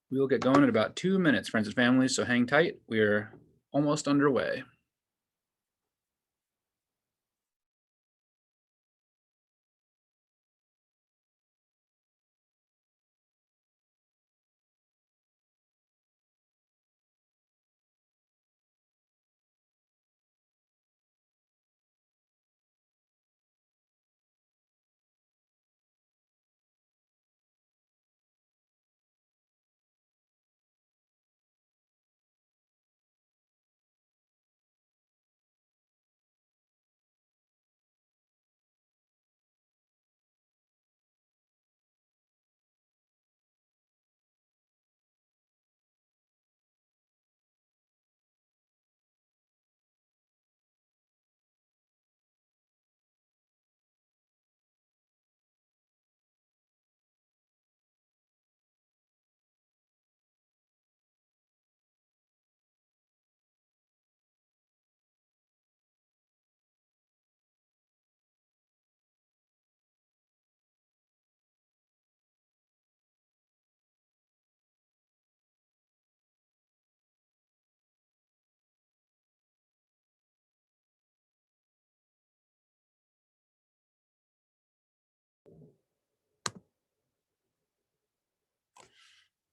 We will get going in about 2 minutes, friends and family, so hang tight. We're almost underway.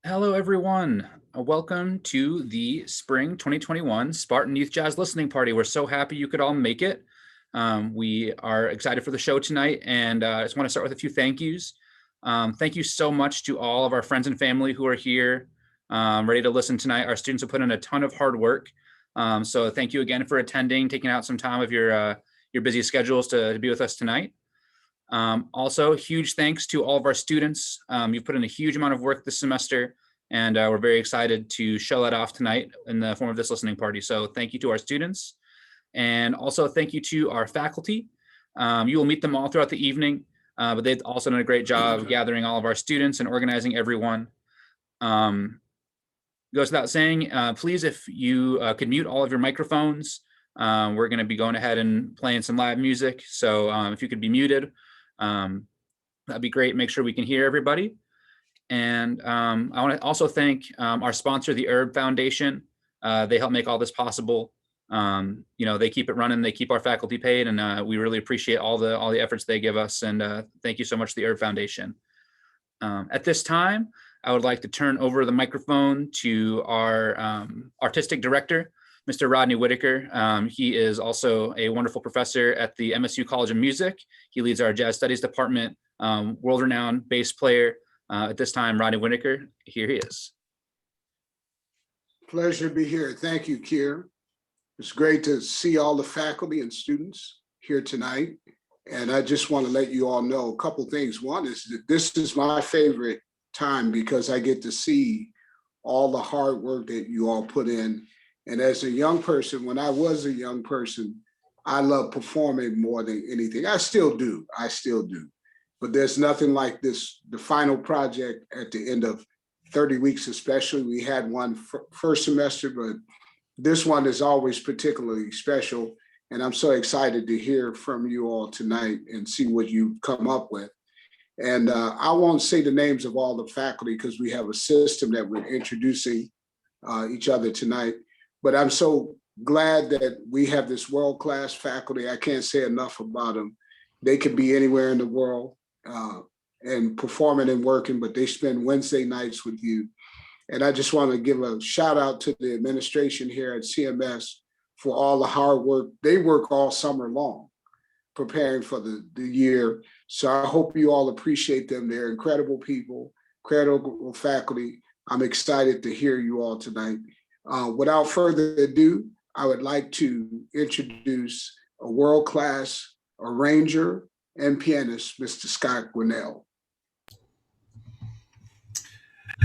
Hello, everyone. Welcome to the Spring 2021 Spartan Youth Jazz Listening Party. We're so happy you could all make it. We are excited for the show tonight, and I just want to start with a few thank yous. Thank you so much to all of our friends and family who are here, ready to listen tonight. Our students have put in a ton of hard work. So thank you again for attending, taking out some time of your busy schedules to be with us tonight. Also, huge thanks to all of our students. You've put in a huge amount of work this semester, and we're very excited to show that off tonight in the form of this listening party. So thank you to our students. And also thank you to our faculty. You will meet them all throughout the evening, but they've also done a great job gathering all of our students and organizing everyone. Goes without saying, please, if you could mute all of your microphones, we're going to be going ahead and playing some live music. So if you could be muted, that'd be great. Make sure we can hear everybody. And I want to also thank our sponsor, the Herb Foundation. They help make all this possible. They keep it running. They keep our faculty paid, and we really appreciate all the efforts they give us. And thank you so much to the Herb Foundation. At this time, I would like to turn over the microphone to our artistic director, Mr. Rodney Whitaker. He is also a wonderful professor at the MSU College of Music. He leads our Jazz Studies Department, world-renowned bass player. At this time, Rodney Whitaker, here he is. Pleasure to be here. Thank you, Kier. It's great to see all the faculty and students here tonight. And I just want to let you all know a couple things. One is that this is my favorite time because I get to see all the hard work that you all put in. And as a young person, when I was a young person, I love performing more than anything. I still do. But there's nothing like this, the final project at the end of 30 weeks, especially. We had one first semester, but this one is always particularly special. And I'm so excited to hear from you all tonight and see what you come up with. And I won't say the names of all the faculty because we have a system that we're introducing each other tonight. But I'm so glad that we have this world-class faculty. I can't say enough about them. They could be anywhere in the world and performing and working, but they spend Wednesday nights with you. And I just want to give a shout out to the administration here at CMS for all the hard work. They work all summer long preparing for the year. So I hope you all appreciate them. They're incredible people, incredible faculty. I'm excited to hear you all tonight. Without further ado, I would like to introduce a world-class arranger and pianist, Mr. Scott Grinnell.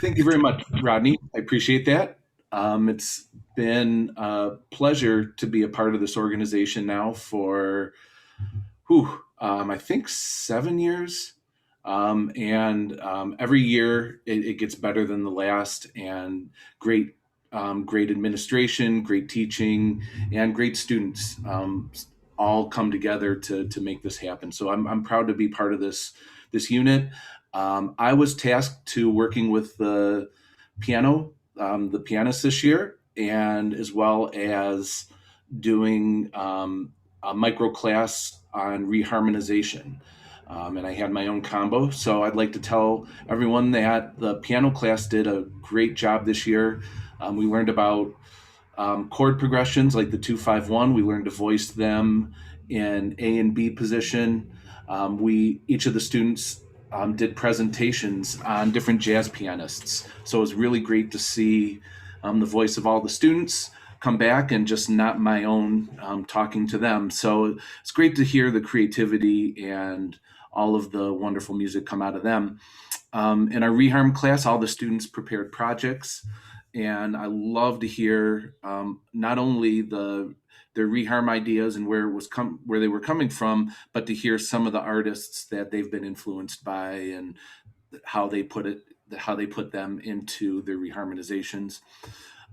Thank you very much, Rodney. I appreciate that. It's been a pleasure to be a part of this organization now for, I think 7 years. Every year it gets better than the last, and great administration, great teaching, and great students all come together to make this happen. So I'm proud to be part of this unit. I was tasked to working with the piano, the pianist this year, and as well as doing a micro class on reharmonization. And I had my own combo. So I'd like to tell everyone that the piano class did a great job this year. We learned about chord progressions like the 2-5-1. We learned to voice them in A and B position. Each of the students did presentations on different jazz pianists. So it was really great to see the voice of all the students come back and just not my own talking to them. So it's great to hear the creativity and all of the wonderful music come out of them. In our reharm class, all the students prepared projects, and I love to hear not only their reharm ideas and where they were coming from, but to hear some of the artists that they've been influenced by and how they put them into their reharmonizations.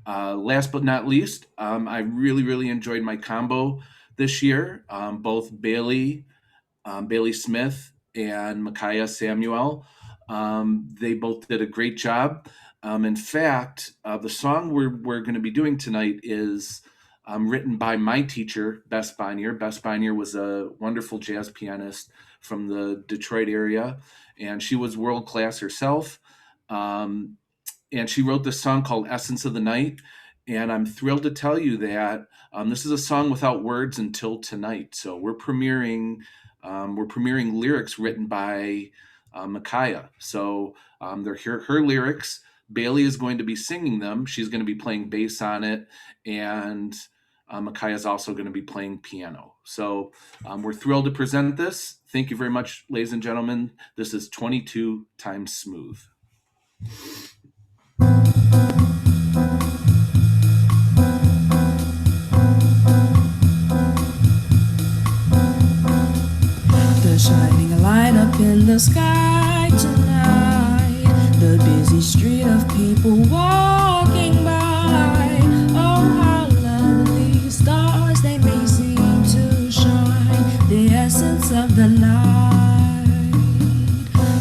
Last but not least, I really enjoyed my combo this year. Both Bailey Smith and Micaiah Samuel. They both did a great job. In fact, the song we're going to be doing tonight is written by my teacher, Bess Bonnier. Bess Bonnier was a wonderful jazz pianist from the Detroit area, and she was world class herself. And she wrote this song called Essence of the Night. And I'm thrilled to tell you that this is a song without words until tonight. So we're premiering lyrics written by Micaiah. So they're her lyrics. Bailey is going to be singing them. She's going to be playing bass on it. And Micaiah is also going to be playing piano. So we're thrilled to present this. Thank you very much, ladies and gentlemen. This is 22 Times Smooth. Shining a light up in the sky tonight, the busy street of people walking by. Oh, how lovely stars they may seem to shine, the essence of the night.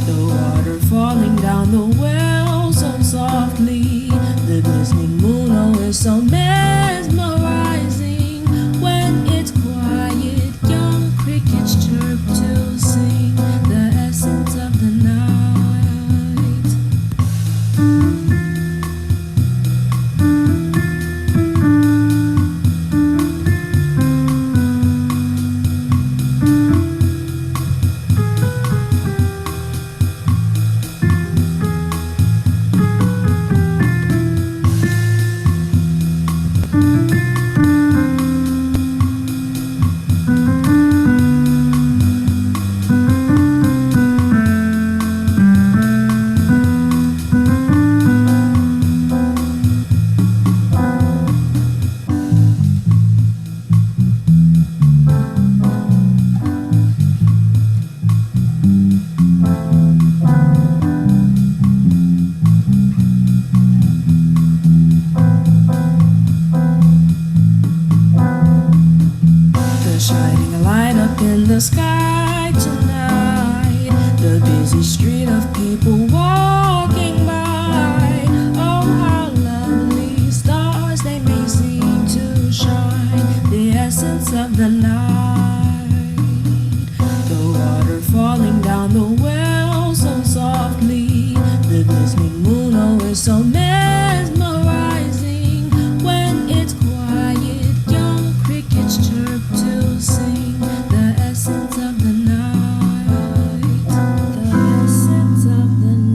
The water falling down the well so softly, the glistening moon, oh, is so mesmerizing. When it's quiet, young crickets chirp to sing the essence of the night. Shining a light up in the sky tonight, the busy street of people walking by. Oh, how lovely stars they may seem to shine, the essence of the night. The water falling down the well so softly, the glistening moon, oh, is so mesmerizing. When it's quiet, young crickets chirp to sing the essence of the night, the essence of the night.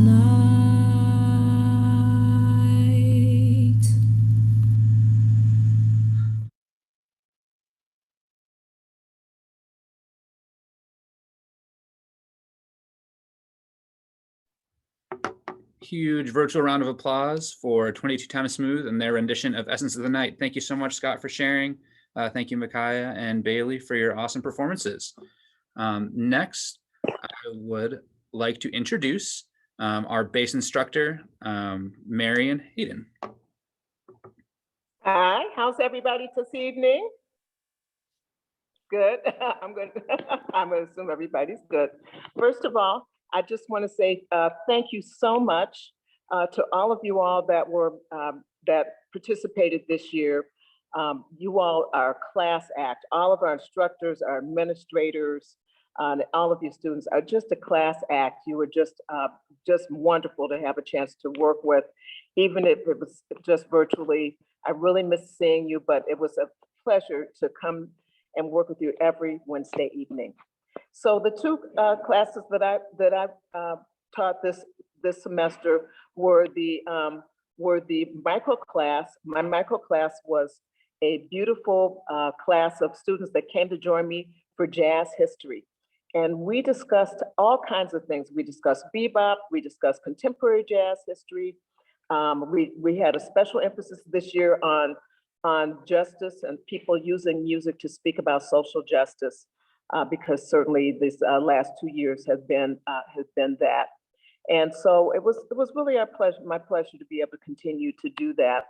Huge virtual round of applause for 22 Times Smooth and their rendition of Essence of the Night. Thank you so much, Scott, for sharing. Thank you, Micaiah and Bailey, for your awesome performances. Next, I would like to introduce our bass instructor, Marion Hayden. Hi, how's everybody this evening? Good. I'm going to assume everybody's good. First of all, I just want to say thank you so much To all of you all that that participated this year, you all are a class act. All of our instructors, our administrators, and all of you students are just a class act. You were just wonderful to have a chance to work with, even if it was just virtually. I really miss seeing you, but it was a pleasure to come and work with you every Wednesday evening. So the two classes that I taught this semester were the micro class. My micro class was a beautiful class of students that came to join me for jazz history. And we discussed all kinds of things. We discussed bebop, we discussed contemporary jazz history. We had a special emphasis this year on justice and people using music to speak about social justice, because certainly this last 2 years has been that. And so it was really my pleasure to be able to continue to do that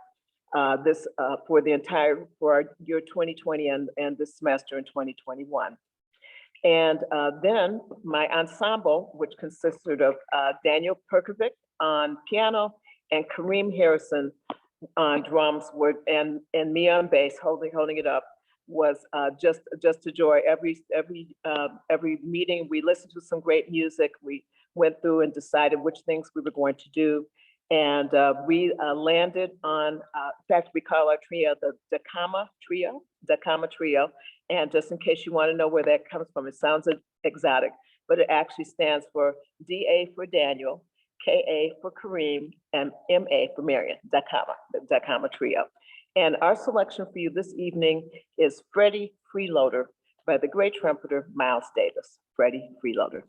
for our year 2020 and this semester in 2021. And then my ensemble, which consisted of Daniel Perkovic on piano and Kareem Harrison on drums, and me on bass, holding it up, was just a joy. Every meeting, we listened to some great music. We went through and decided which things we were going to do. And we landed on, in fact, we call our trio the Dakama Trio. And just in case you want to know where that comes from, it sounds exotic, but it actually stands for DA for Daniel, KA for Kareem, and MA for Marion, Dakama, the Dakama Trio. And our selection for you this evening is Freddie Freeloader by the great trumpeter Miles Davis. Freddie Freeloader.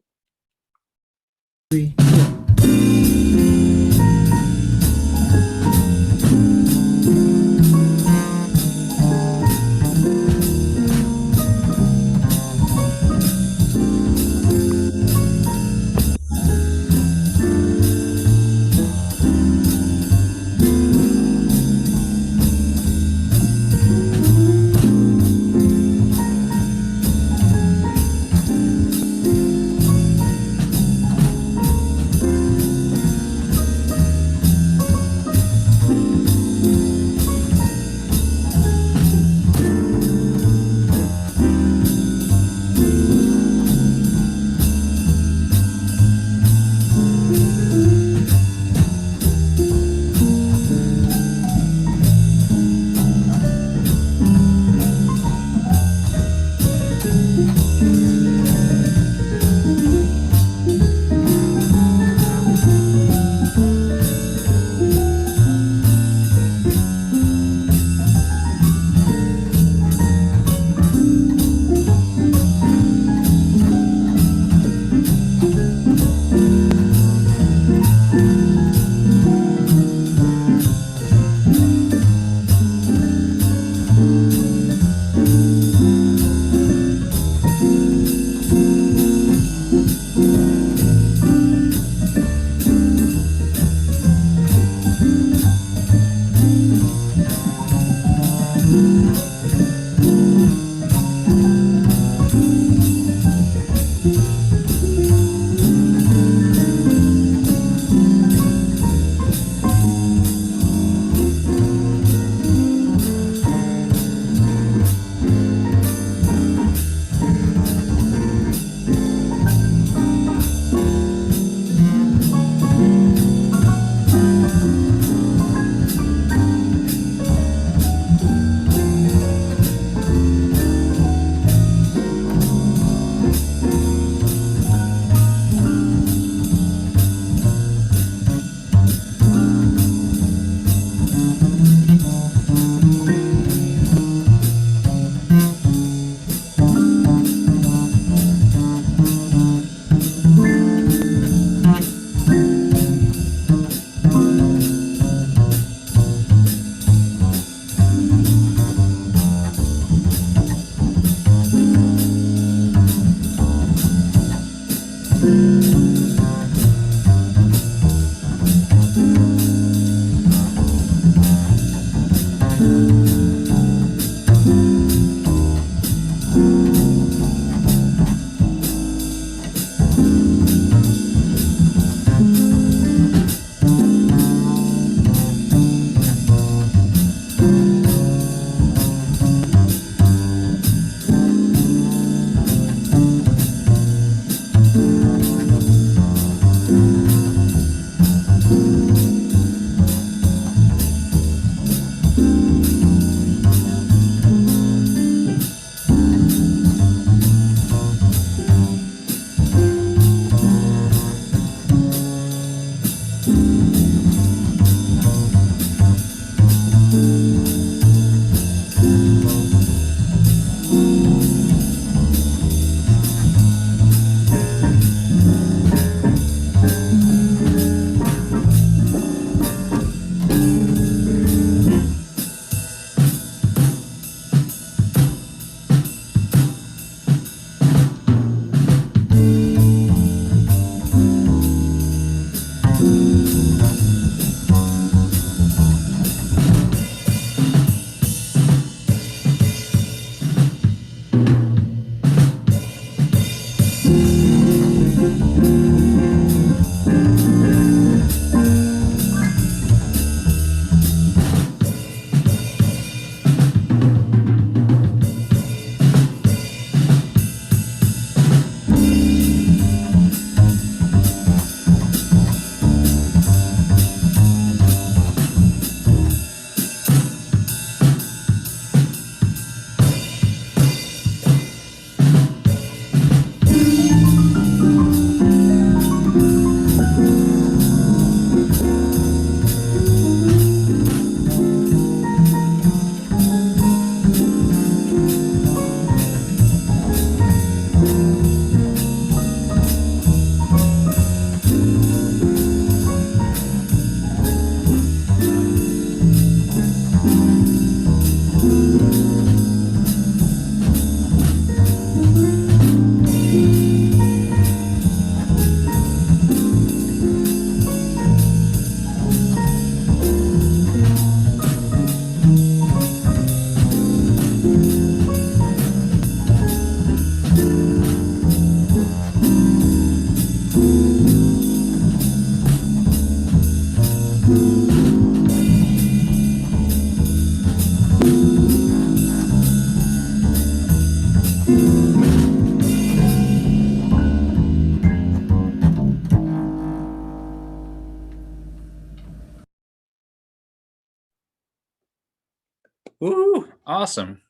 Woo, awesome.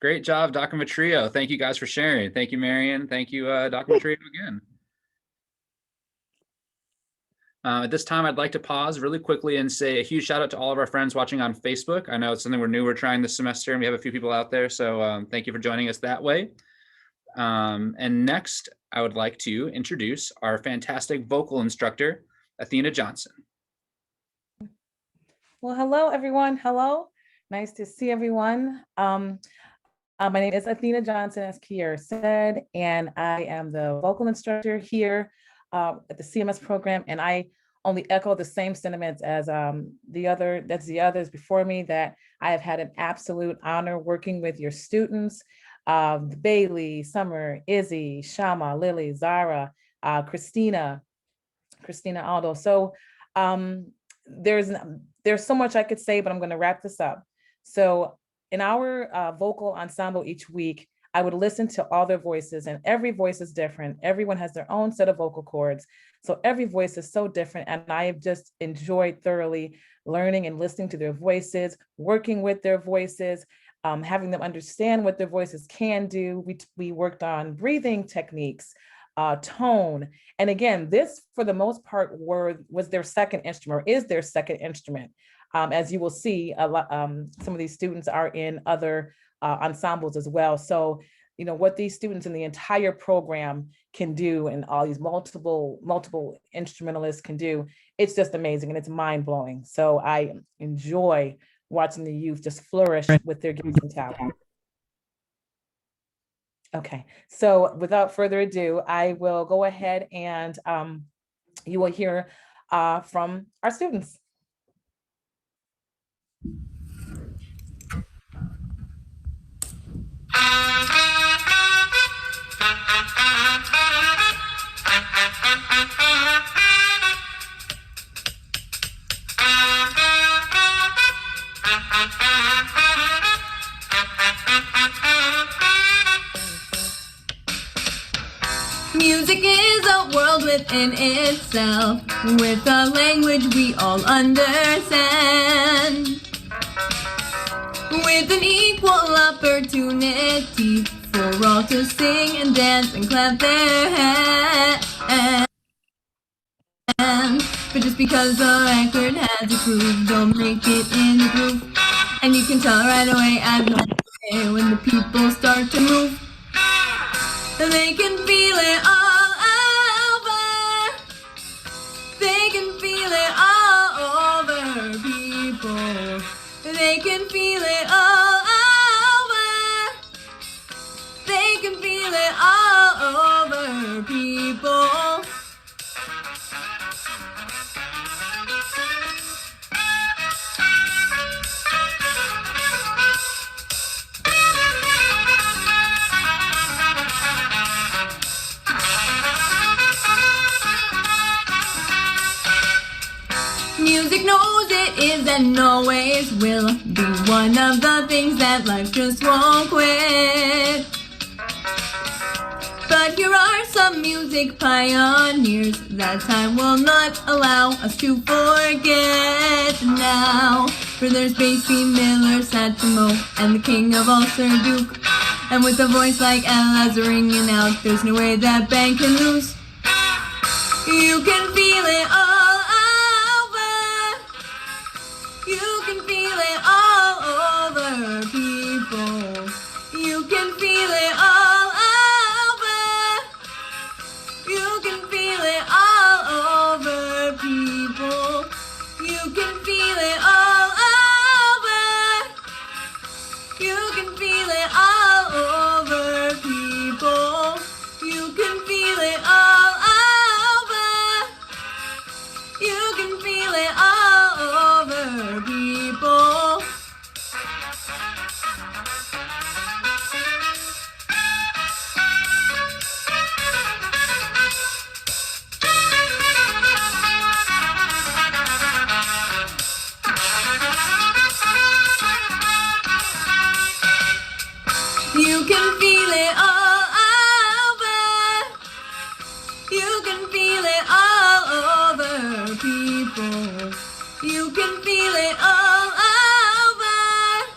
Great job, Dr. Matrio. Thank you guys for sharing. Thank you, Marion. Thank you, Dr. Matrio again. At this time, I'd like to pause really quickly and say a huge shout out to all of our friends watching on Facebook. I know it's something we're trying this semester, and we have a few people out there. So thank you for joining us that way. And next, I would like to introduce our fantastic vocal instructor, Athena Johnson. Well, hello, everyone. Hello. Nice to see everyone. My name is Athena Johnson, as Kier said, and I am the vocal instructor here at the CMS program. And I only echo the same sentiments as the others before me, that I have had an absolute honor working with your students, Bailey, Summer, Izzy, Shama, Lily, Zara, Christina Aldo. So there's so much I could say, but I'm going to wrap this up. So in our vocal ensemble each week, I would listen to all their voices, and every voice is different. Everyone has their own set of vocal cords. So every voice is so different. And I have just enjoyed thoroughly learning and listening to their voices, working with their voices, having them understand what their voices can do. We worked on breathing techniques, tone. And again, this for the most part was their second instrument, or is their second instrument. As you will see, some of these students are in other ensembles as well. So, you know, what these students in the entire program can do, and all these multiple instrumentalists can do, it's just amazing and it's mind blowing. So I enjoy watching the youth just flourish with their gifts and talent. Okay, so without further ado, I will go ahead and you will hear from our students. Music is a world within itself, with a language we all understand, with an equal opportunity for all to sing and dance and clap their hands. But just because the record has a groove, don't make it in the groove. And you can tell right away at the way when the people start to move. They can feel it all over. They can feel it all over, people. They can feel it all over. They can feel it all over, people. Music knows it is and always will be one of the things that life just won't quit. But here are some music pioneers that time will not allow us to forget now. For there's Basie Miller, Satchmo, and the king of all Sir Duke. And with a voice like Ella's ringing out, there's no way that band can lose. You can feel it all over. You can feel it all over, people. You can feel it all over. You can feel it all over, people. You can feel it all over. You can feel it all over, people. You can feel it all over. You can feel it all over, people. You can feel it all over. You can feel it all over, people. You can feel it all over.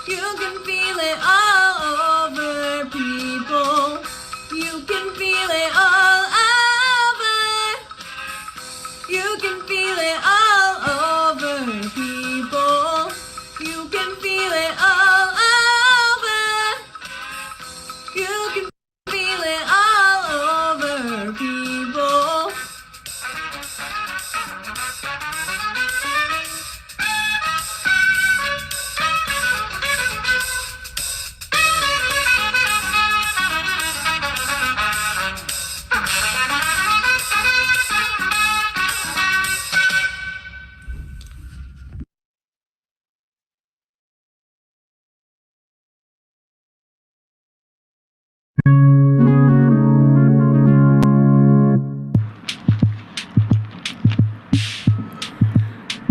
You can feel it all over, people. You can feel it all over. You can feel it all over, people. You can feel it all over. You can feel it all over, people.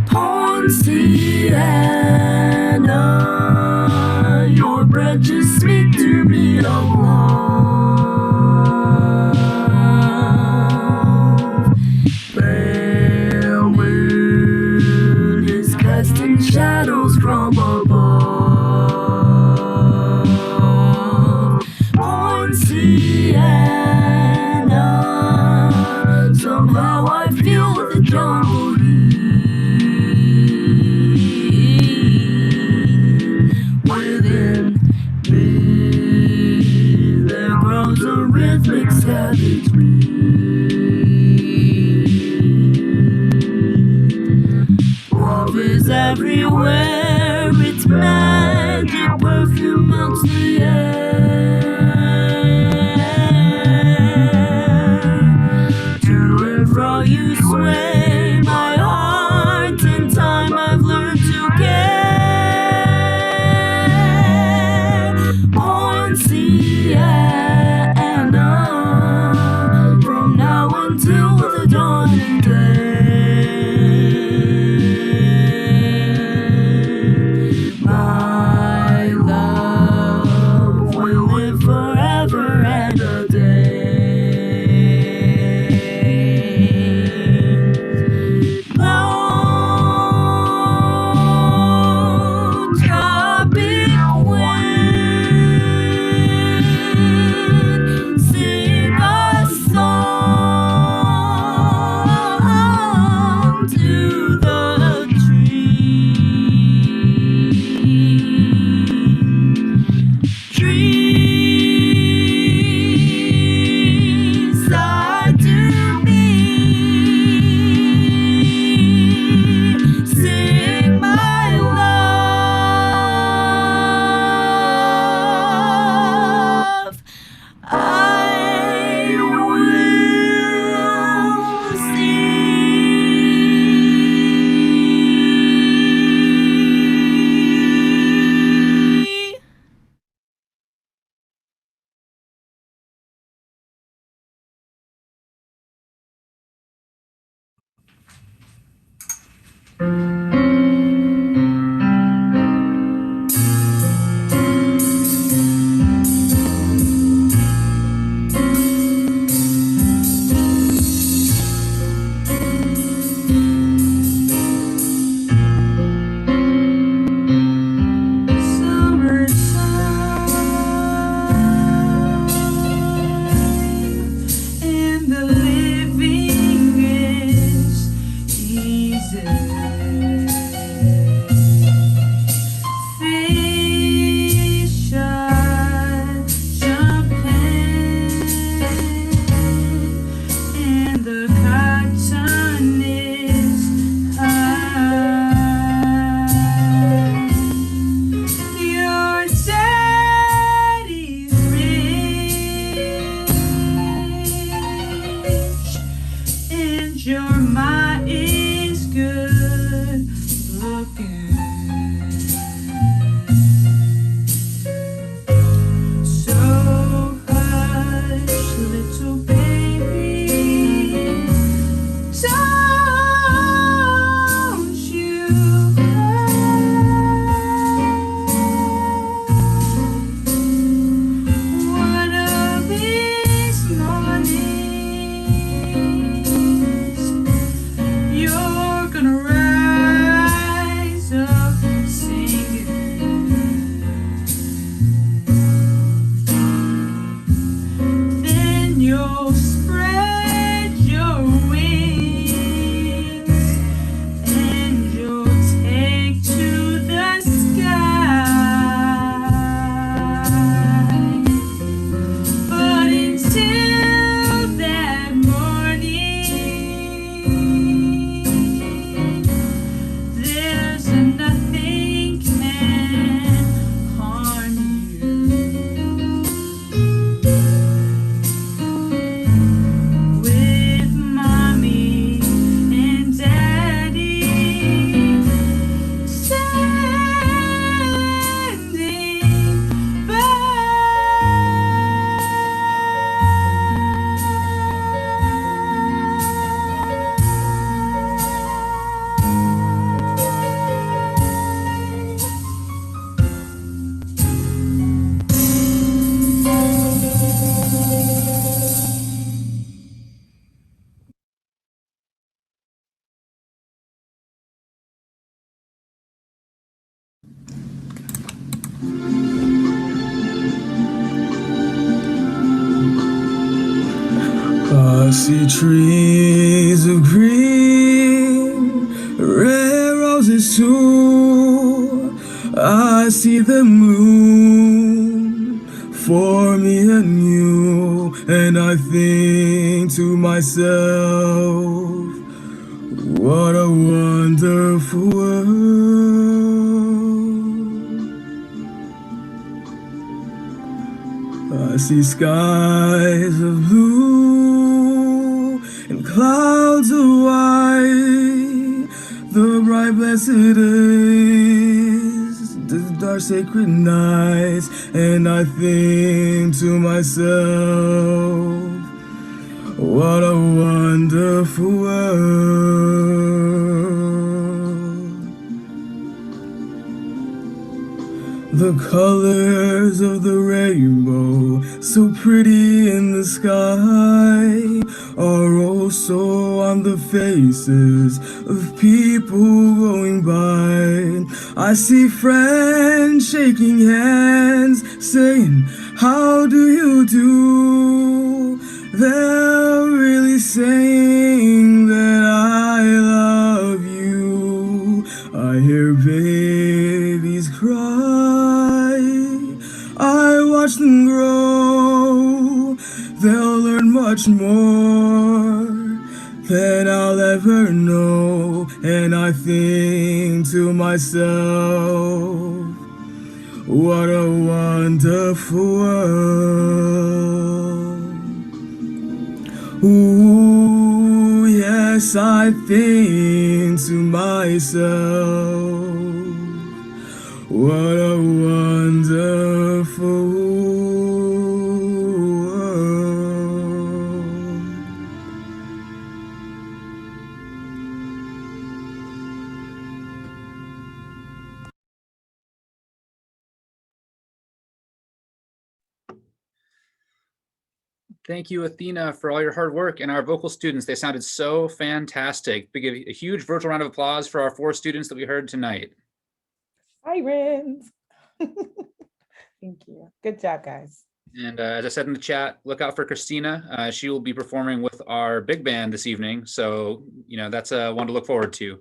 Poinciana, your breath just speak to me of love. Pale moon is casting shadows from above. Poinciana, somehow I feel the jungle heat within me. There grows a rhythmic savage beat. Love is everywhere, its magic perfume melts the air. To and fro you sway my heart, in time I've learned to care. Poinciana, from now until the dawning day. My love to the tree. Trees are to me. Sing my love. I will see. Summertime and the living is easy. Fish are jumping and the cotton is high. Your daddy's rich and your ma is good looking. So hush, little baby, don't you cry. One of these mornings, you're gonna rise up singing. Then you'll spread your wings and you'll take to the sky. But until that morning, there's nothing can harm you. With mommy and daddy standing by. I see trees of green, red roses too. I see the moon for me anew, and I think to myself, what a wonderful world. I see skies of blue and clouds of white, the bright blessed days, the dark sacred nights, and I think to myself, what a wonderful world. The colors of the rainbow, so pretty in the sky, are also on the faces of people going by. I see friends shaking hands, saying, how do you do? They're really saying that I love much more than I'll ever know. And I think to myself, what a wonderful world. Ooh, yes, I think to myself, what a wonderful world. Thank you, Athena, for all your hard work, and our vocal students. They sounded so fantastic. We give a huge virtual round of applause for our 4 students that we heard tonight. Sirens. Thank you. Good job, guys. And as I said in the chat, look out for Christina. She will be performing with our big band this evening. So, that's one to look forward to.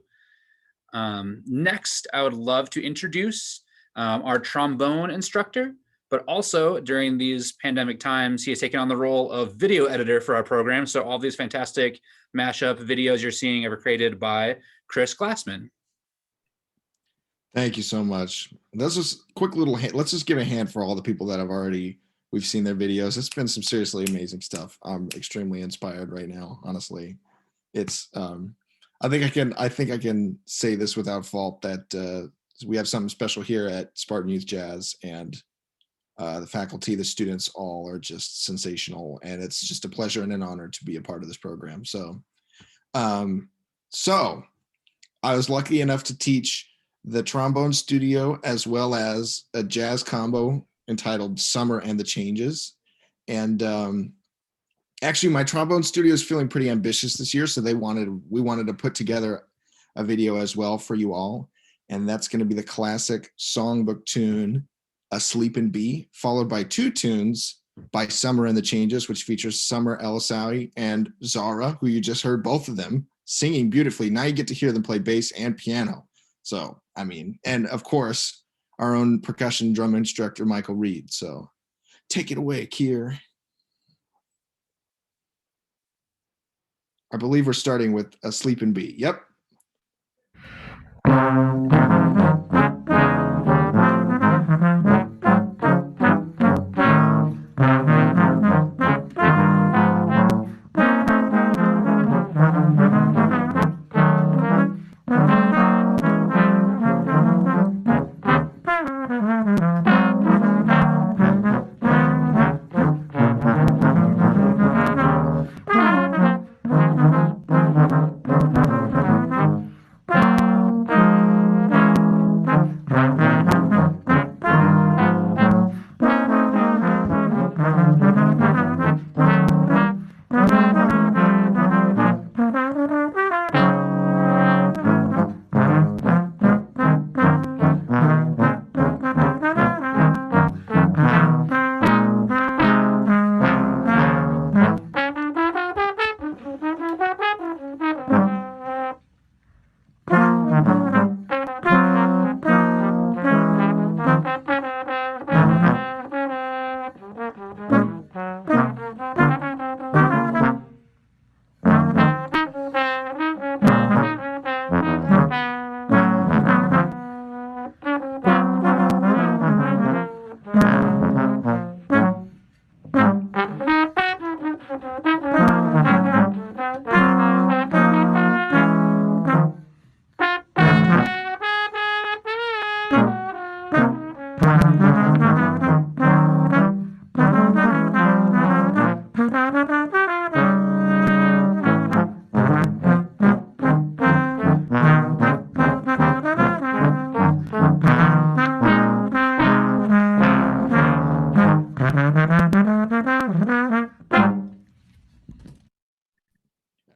Next, I would love to introduce our trombone instructor, but also during these pandemic times, he has taken on the role of video editor for our program. So all these fantastic mashup videos you're seeing are created by Chris Glassman. Thank you so much. That's just quick little hand. Let's just give a hand for all the people that we've seen their videos. It's been some seriously amazing stuff. I'm extremely inspired right now, honestly. It's I think I can say this without fault that we have something special here at Spartan Youth Jazz, and the faculty, the students all are just sensational, and it's just a pleasure and an honor to be a part of this program. So I was lucky enough to teach the trombone studio as well as a jazz combo entitled Summer and the Changes. And actually my trombone studio is feeling pretty ambitious this year. So we wanted to put together a video as well for you all. And that's going to be the classic songbook tune, A Sleepin' Bee, followed by 2 tunes by Summer and the Changes, which features Summer Elisawi and Zara, who you just heard both of them singing beautifully. Now you get to hear them play bass and piano. So, and of course, our own percussion drum instructor, Michael Reed. So take it away, Kier. I believe we're starting with A Sleepin' Bee. Yep.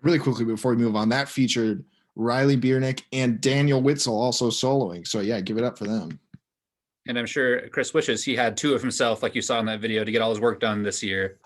Really quickly before we move on, that featured Riley Biernick and Daniel Witzel also soloing. So yeah, give it up for them. And I'm sure Chris wishes he had 2 of himself, like you saw in that video, to get all his work done this year.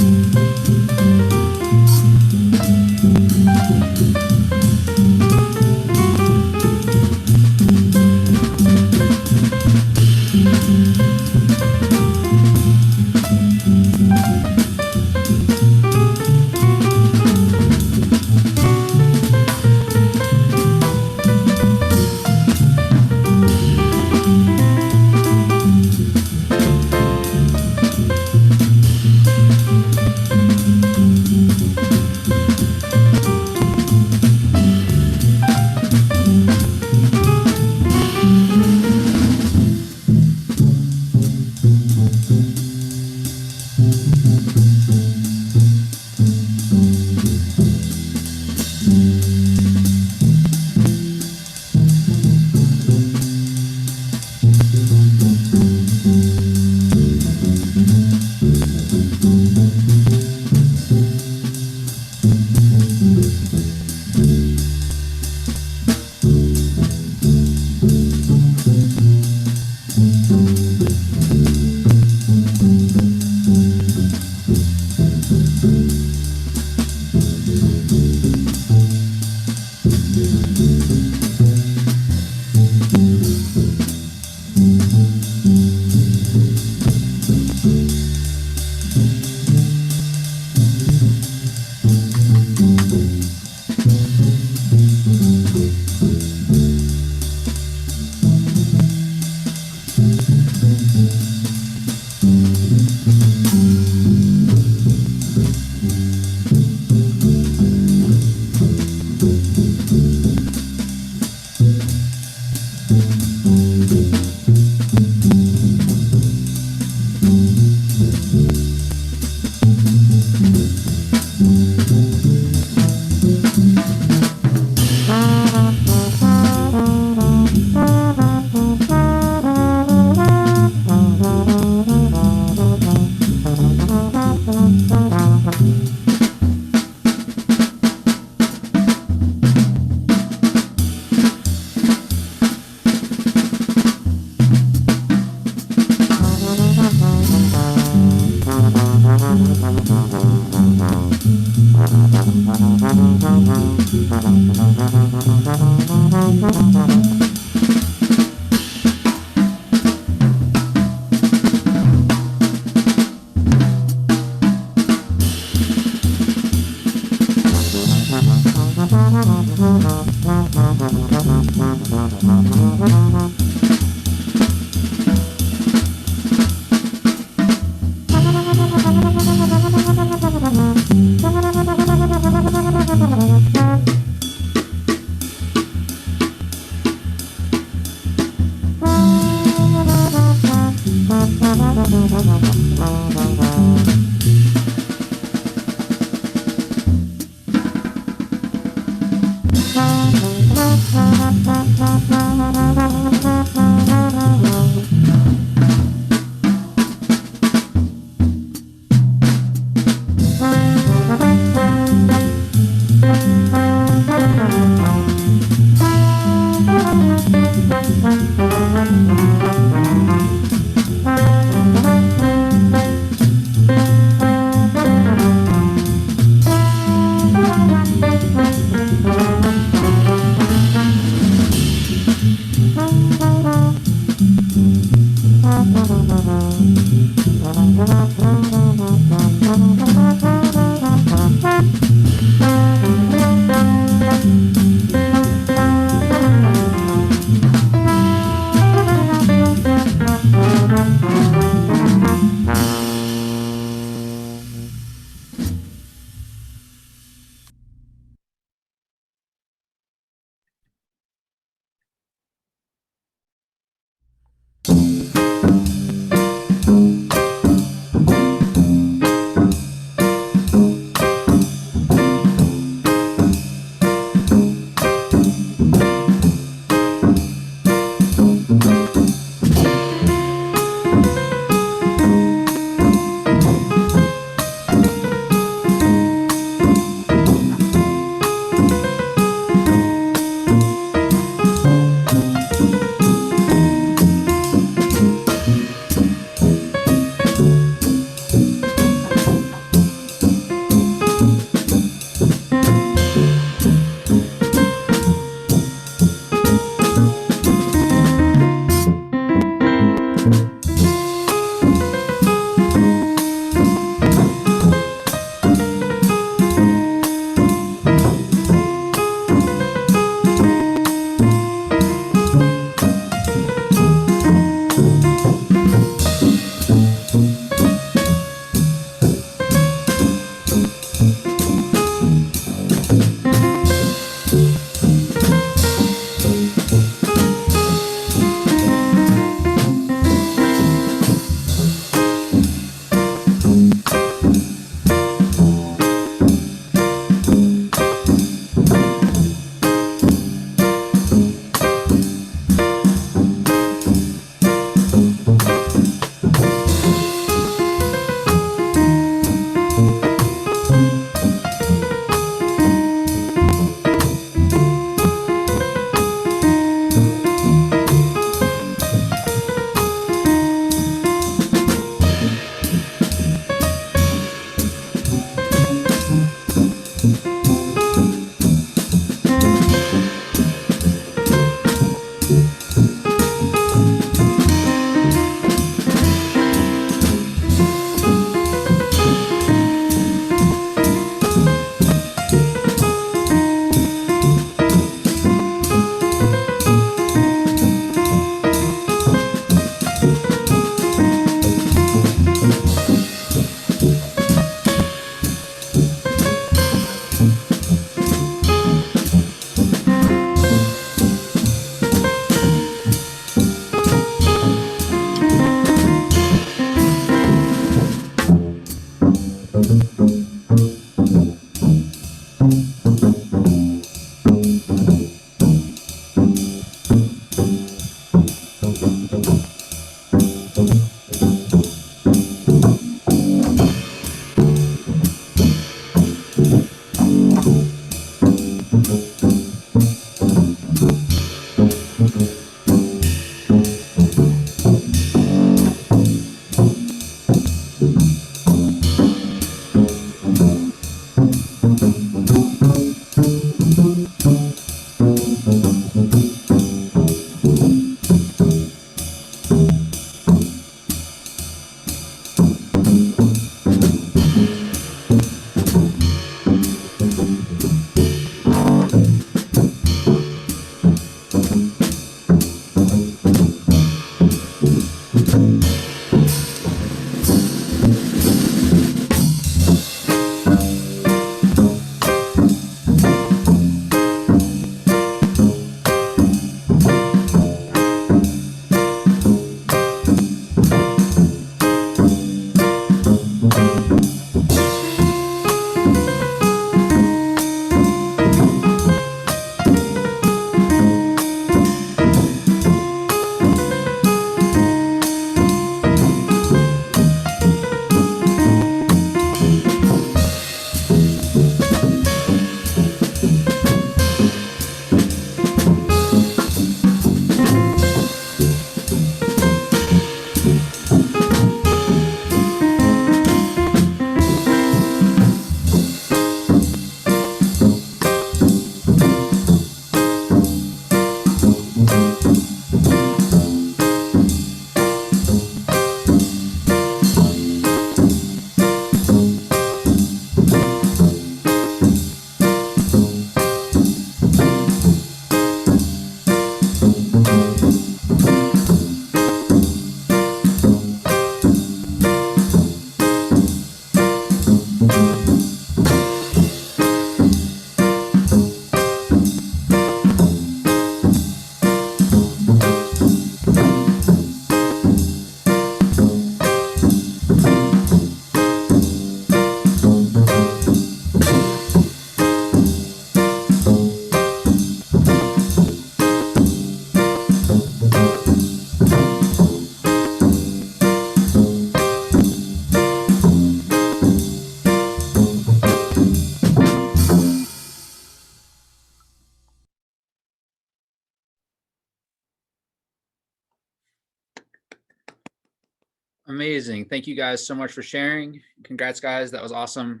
Amazing. Thank you guys so much for sharing. Congrats, guys. That was awesome.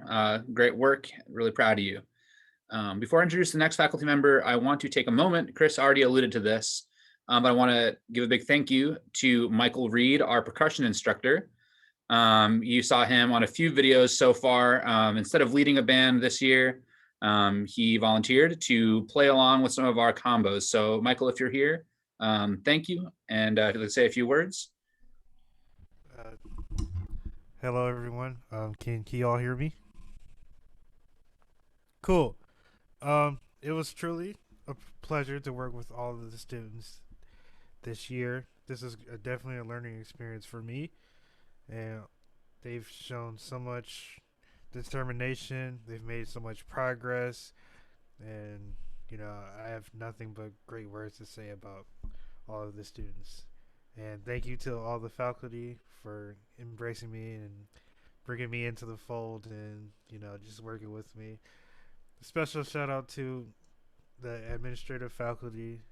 Great work. Really proud of you. Before I introduce the next faculty member, I want to take a moment. Chris already alluded to this, but I want to give a big thank you to Michael Reed, our percussion instructor. You saw him on a few videos so far. Instead of leading a band this year, he volunteered to play along with some of our combos. So Michael, if you're here, thank you. And let's say a few words. Hello, everyone. Can you all hear me? Cool. It was truly a pleasure to work with all of the students this year. This is definitely a learning experience for me, and they've shown so much determination. They've made so much progress, and I have nothing but great words to say about all of the students. And thank you to all the faculty for embracing me and bringing me into the fold, and just working with me. A special shout out to the administrative faculty,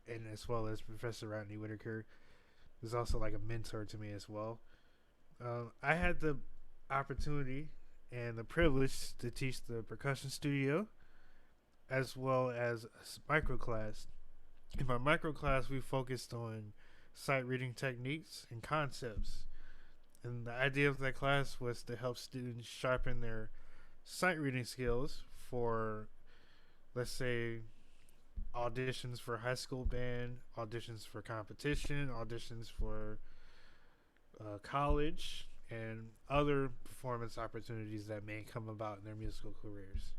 and as well as Professor Rodney Whitaker, who's also like a mentor to me as well. I had the opportunity and the privilege to teach the percussion studio as well as a micro class. In my micro class, we focused on sight reading techniques and concepts. And the idea of that class was to help students sharpen their sight reading skills for, let's say, auditions for high school band, auditions for competition, auditions for college, and other performance opportunities that may come about in their musical careers.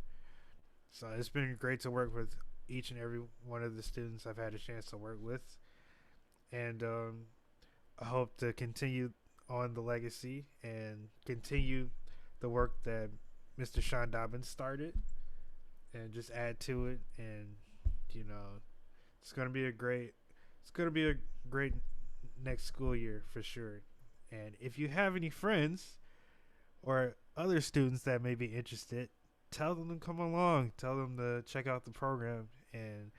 So it's been great to work with each and every one of the students I've had a chance to work with. And I hope to continue on the legacy and continue the work that Mr. Sean Dobbins started, and just add to it. And it's gonna be a great next school year for sure. And if you have any friends or other students that may be interested, tell them to come along. Tell them to check out the program, and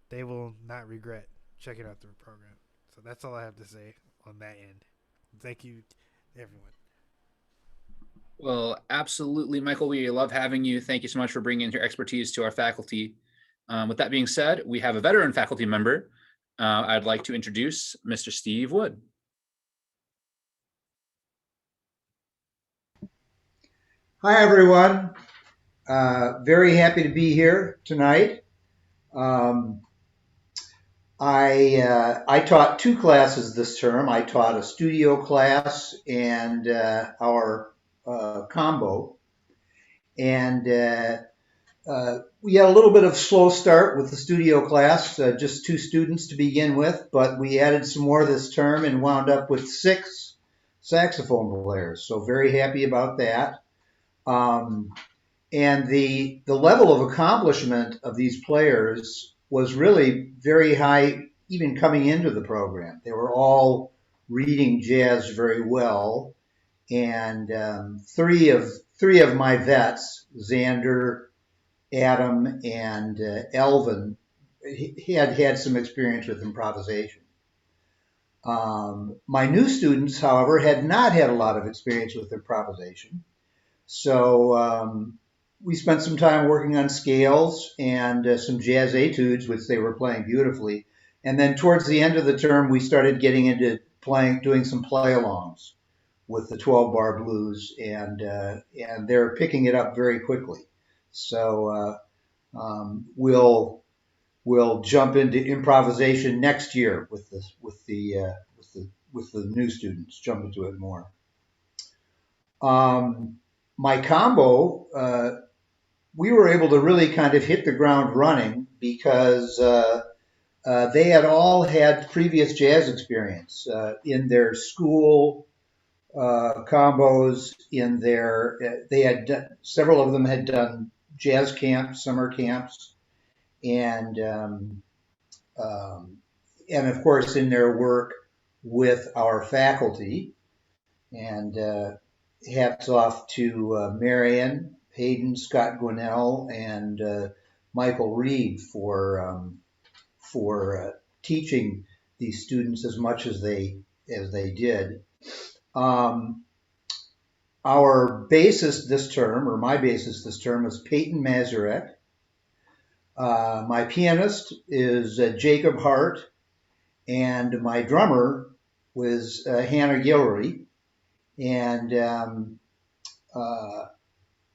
they will not regret checking out the program. So that's all I have to say on that end. Thank you, everyone. Well, absolutely, Michael. We love having you. Thank you so much for bringing your expertise to our faculty. With that being said, we have a veteran faculty member. I'd like to introduce Mr. Steve Wood. Hi, everyone. Very happy to be here tonight. I taught two classes this term. I taught a studio class and our combo. And we had a little bit of slow start with the studio class, just two students to begin with, but we added some more this term and wound up with 6 saxophone players. So very happy about that. And the level of accomplishment of these players was really very high, even coming into the program. They were all reading jazz very well, and three of my vets, Xander, Adam, and Elvin, he had some experience with improvisation. My new students, however, had not had a lot of experience with improvisation. So we spent some time working on scales and some jazz etudes, which they were playing beautifully. And then towards the end of the term, we started getting into doing some play-alongs with the 12-bar blues, and they're picking it up very quickly. So we'll jump into improvisation next year with the new students. Jump into it more. my combo, we were able to really kind of hit the ground running because they had all had previous jazz experience in their school combos. In their, they had done, several of them had done jazz camps, summer camps, and and of course in their work with our faculty. And hats off to Marion, Hayden, Scott Gwinnell, and Michael Reed for teaching these students as much as they did. Our bassist this term, or my bassist this term, was Peyton Mazurek. My pianist is Jacob Hart, and my drummer was Hannah Guillory. And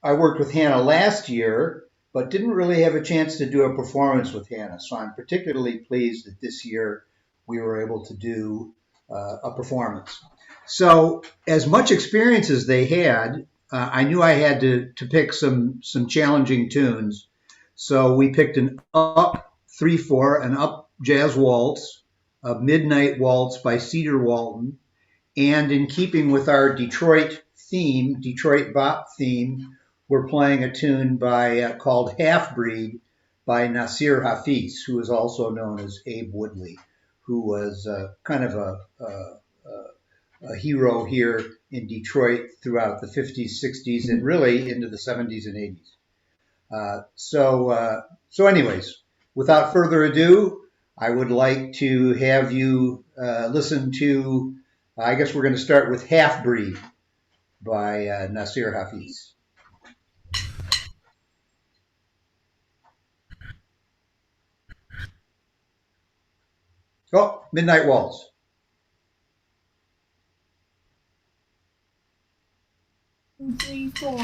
I worked with Hannah last year, but didn't really have a chance to do a performance with Hannah. So I'm particularly pleased that this year we were able to do a performance. So as much experience as they had, I knew I had to pick some challenging tunes. So we picked an up 3/4, an up jazz waltz, a midnight waltz by Cedar Walton, and in keeping with our Detroit theme, Detroit bop theme, we're playing a tune by called Half Breed by Nasir Hafiz, who is also known as Abe Woodley, who was kind of a hero here in Detroit throughout the 50s, 60s, and really into the 70s and 80s. So anyways, without further ado, I would like to have you listen to, I guess we're going to start with Half Breed by Nasir Hafiz. Oh, Midnight Waltz. Three, four.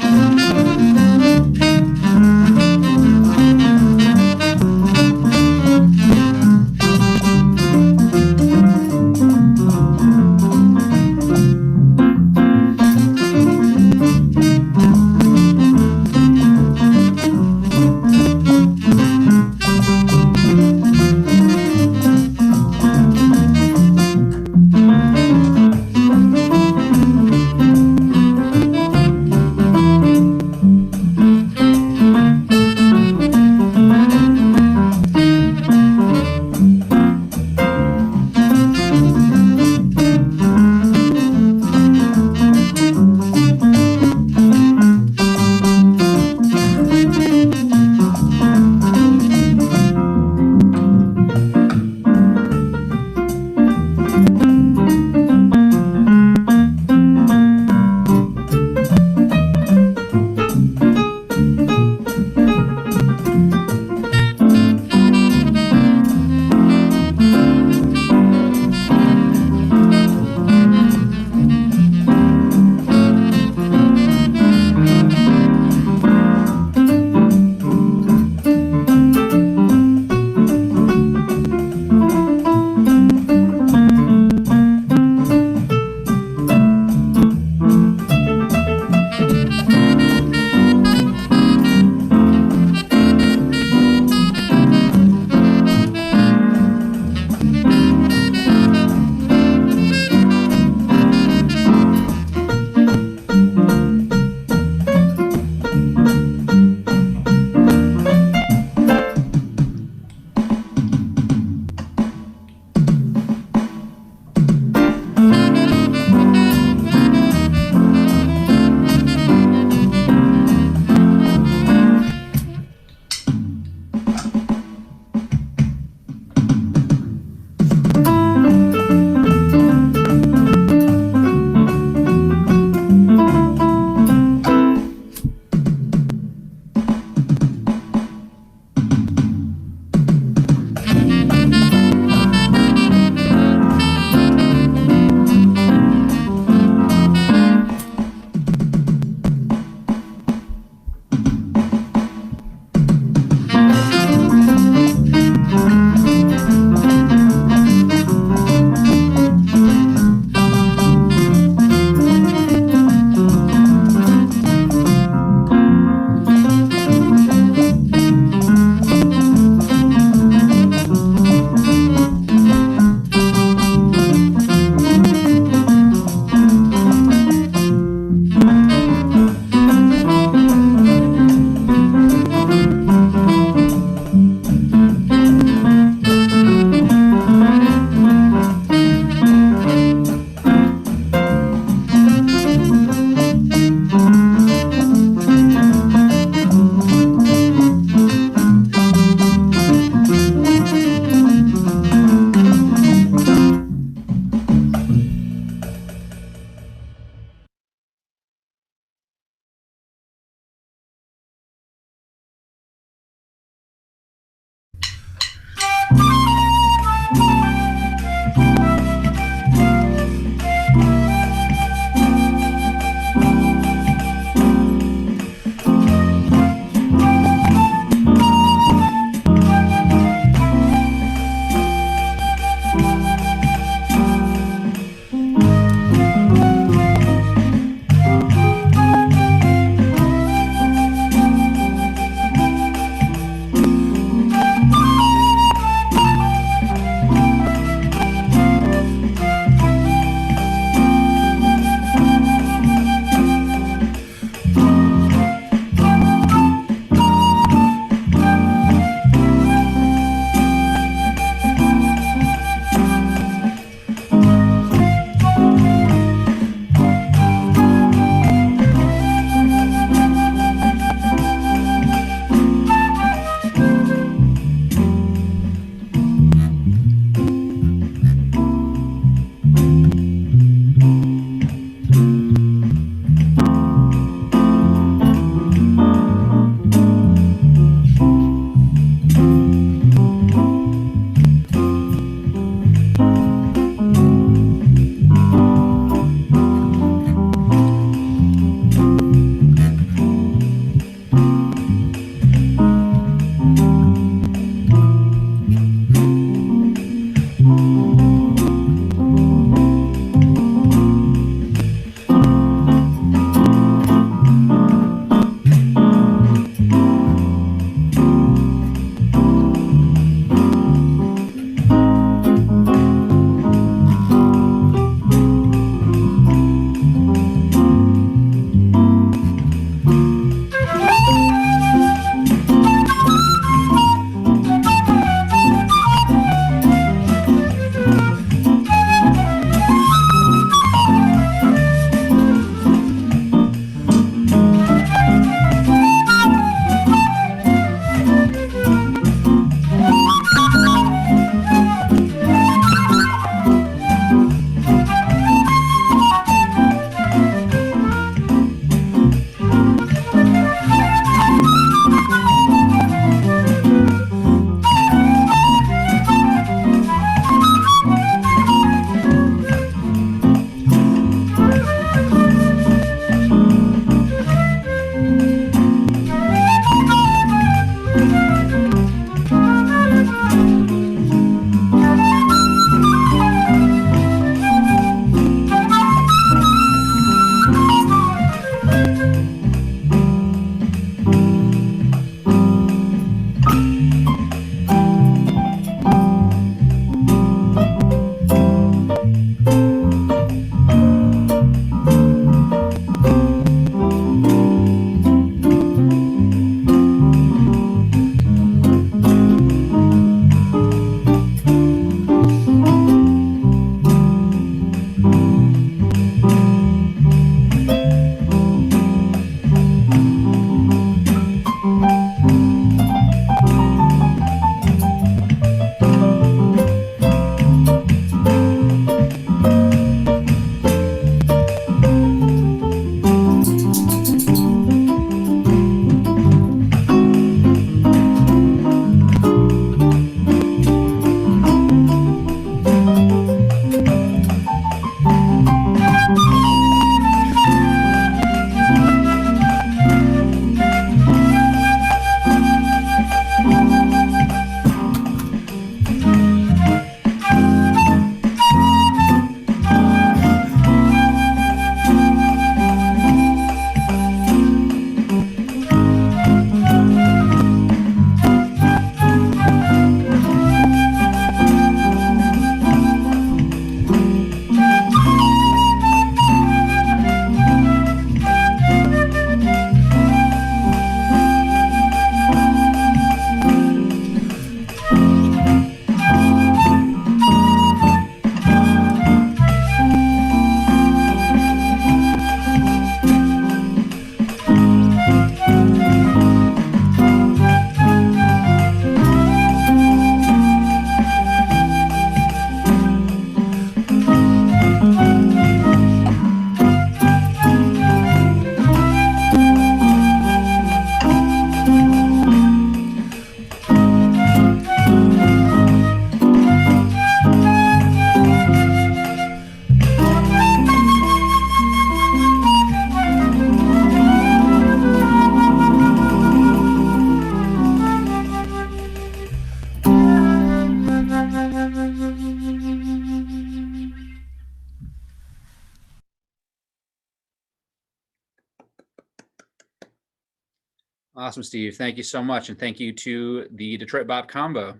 Awesome, Steve. Thank you so much. And thank you to the Detroit Bop Combo.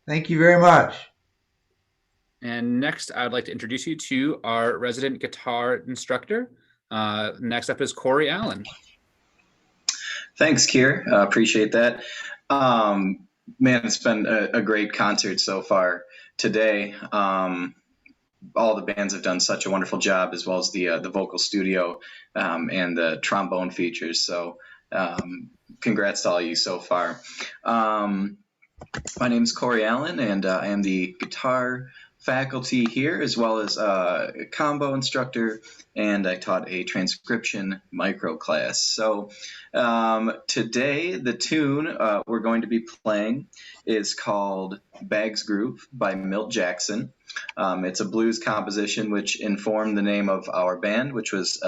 Thank you very much. And next, I'd like to introduce you to our resident guitar instructor. Next up is Corey Allen. Thanks, Kier. Appreciate that. Man, it's been a great concert so far today. All the bands have done such a wonderful job, as well as the vocal studio and the trombone features. So congrats to all you so far. My name is Corey Allen, and I am the guitar faculty here, as well as a combo instructor, and I taught a transcription micro class. So today, the tune we're going to be playing is called Bags Groove by Milt Jackson. It's a blues composition which informed the name of our band, which was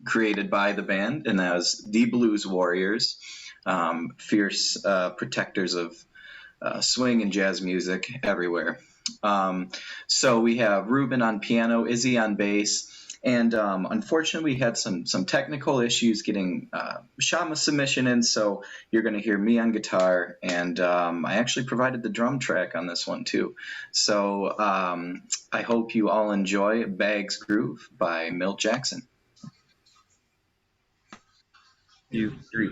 created by the band, and that was the Blues Warriors, fierce protectors of swing and jazz music everywhere. So we have Ruben on piano, Izzy on bass, and unfortunately we had some technical issues getting Shama's submission in, so you're going to hear me on guitar, and I actually provided the drum track on this one too. So I hope you all enjoy Bags Groove by Milt Jackson. 2, 3.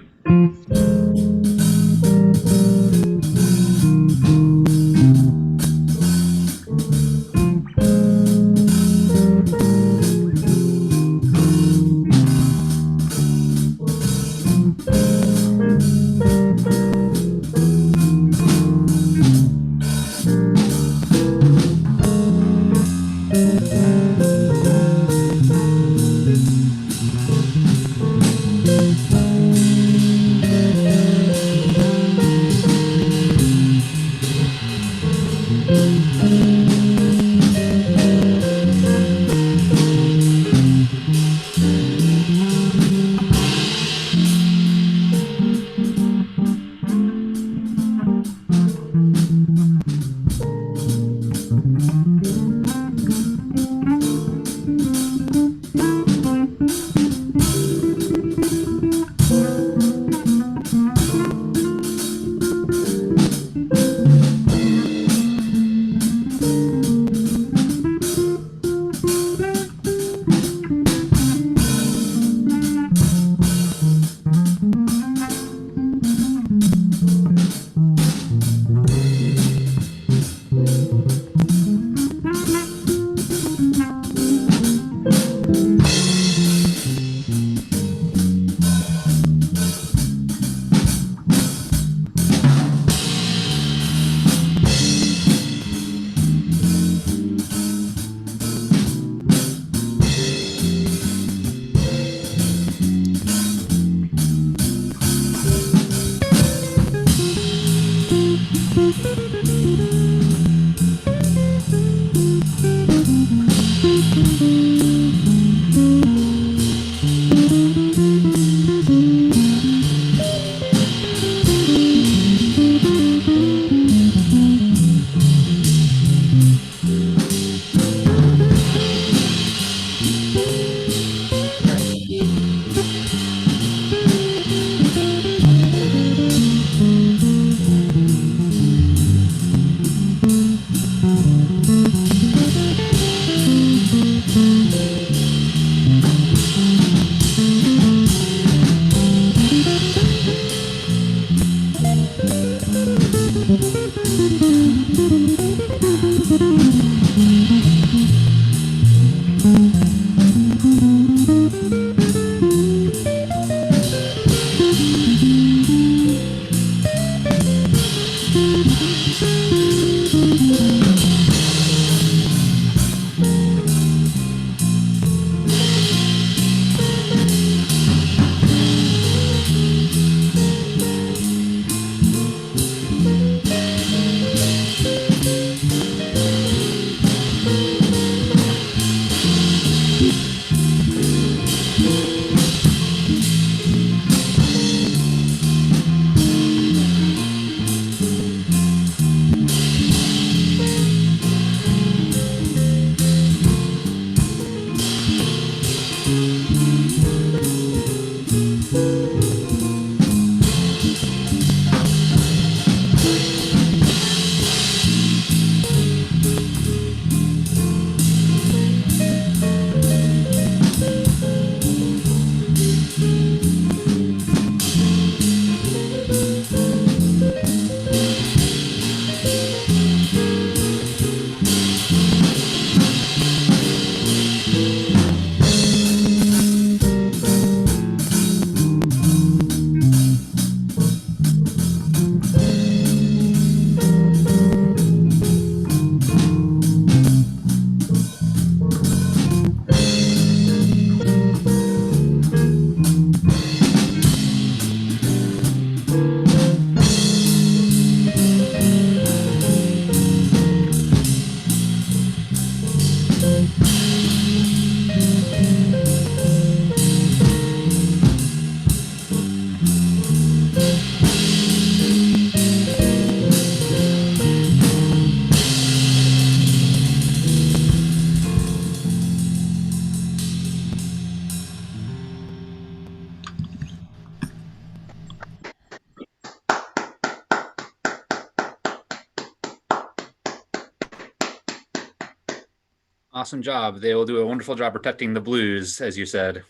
Awesome job. They will do a wonderful job protecting the blues, as you said.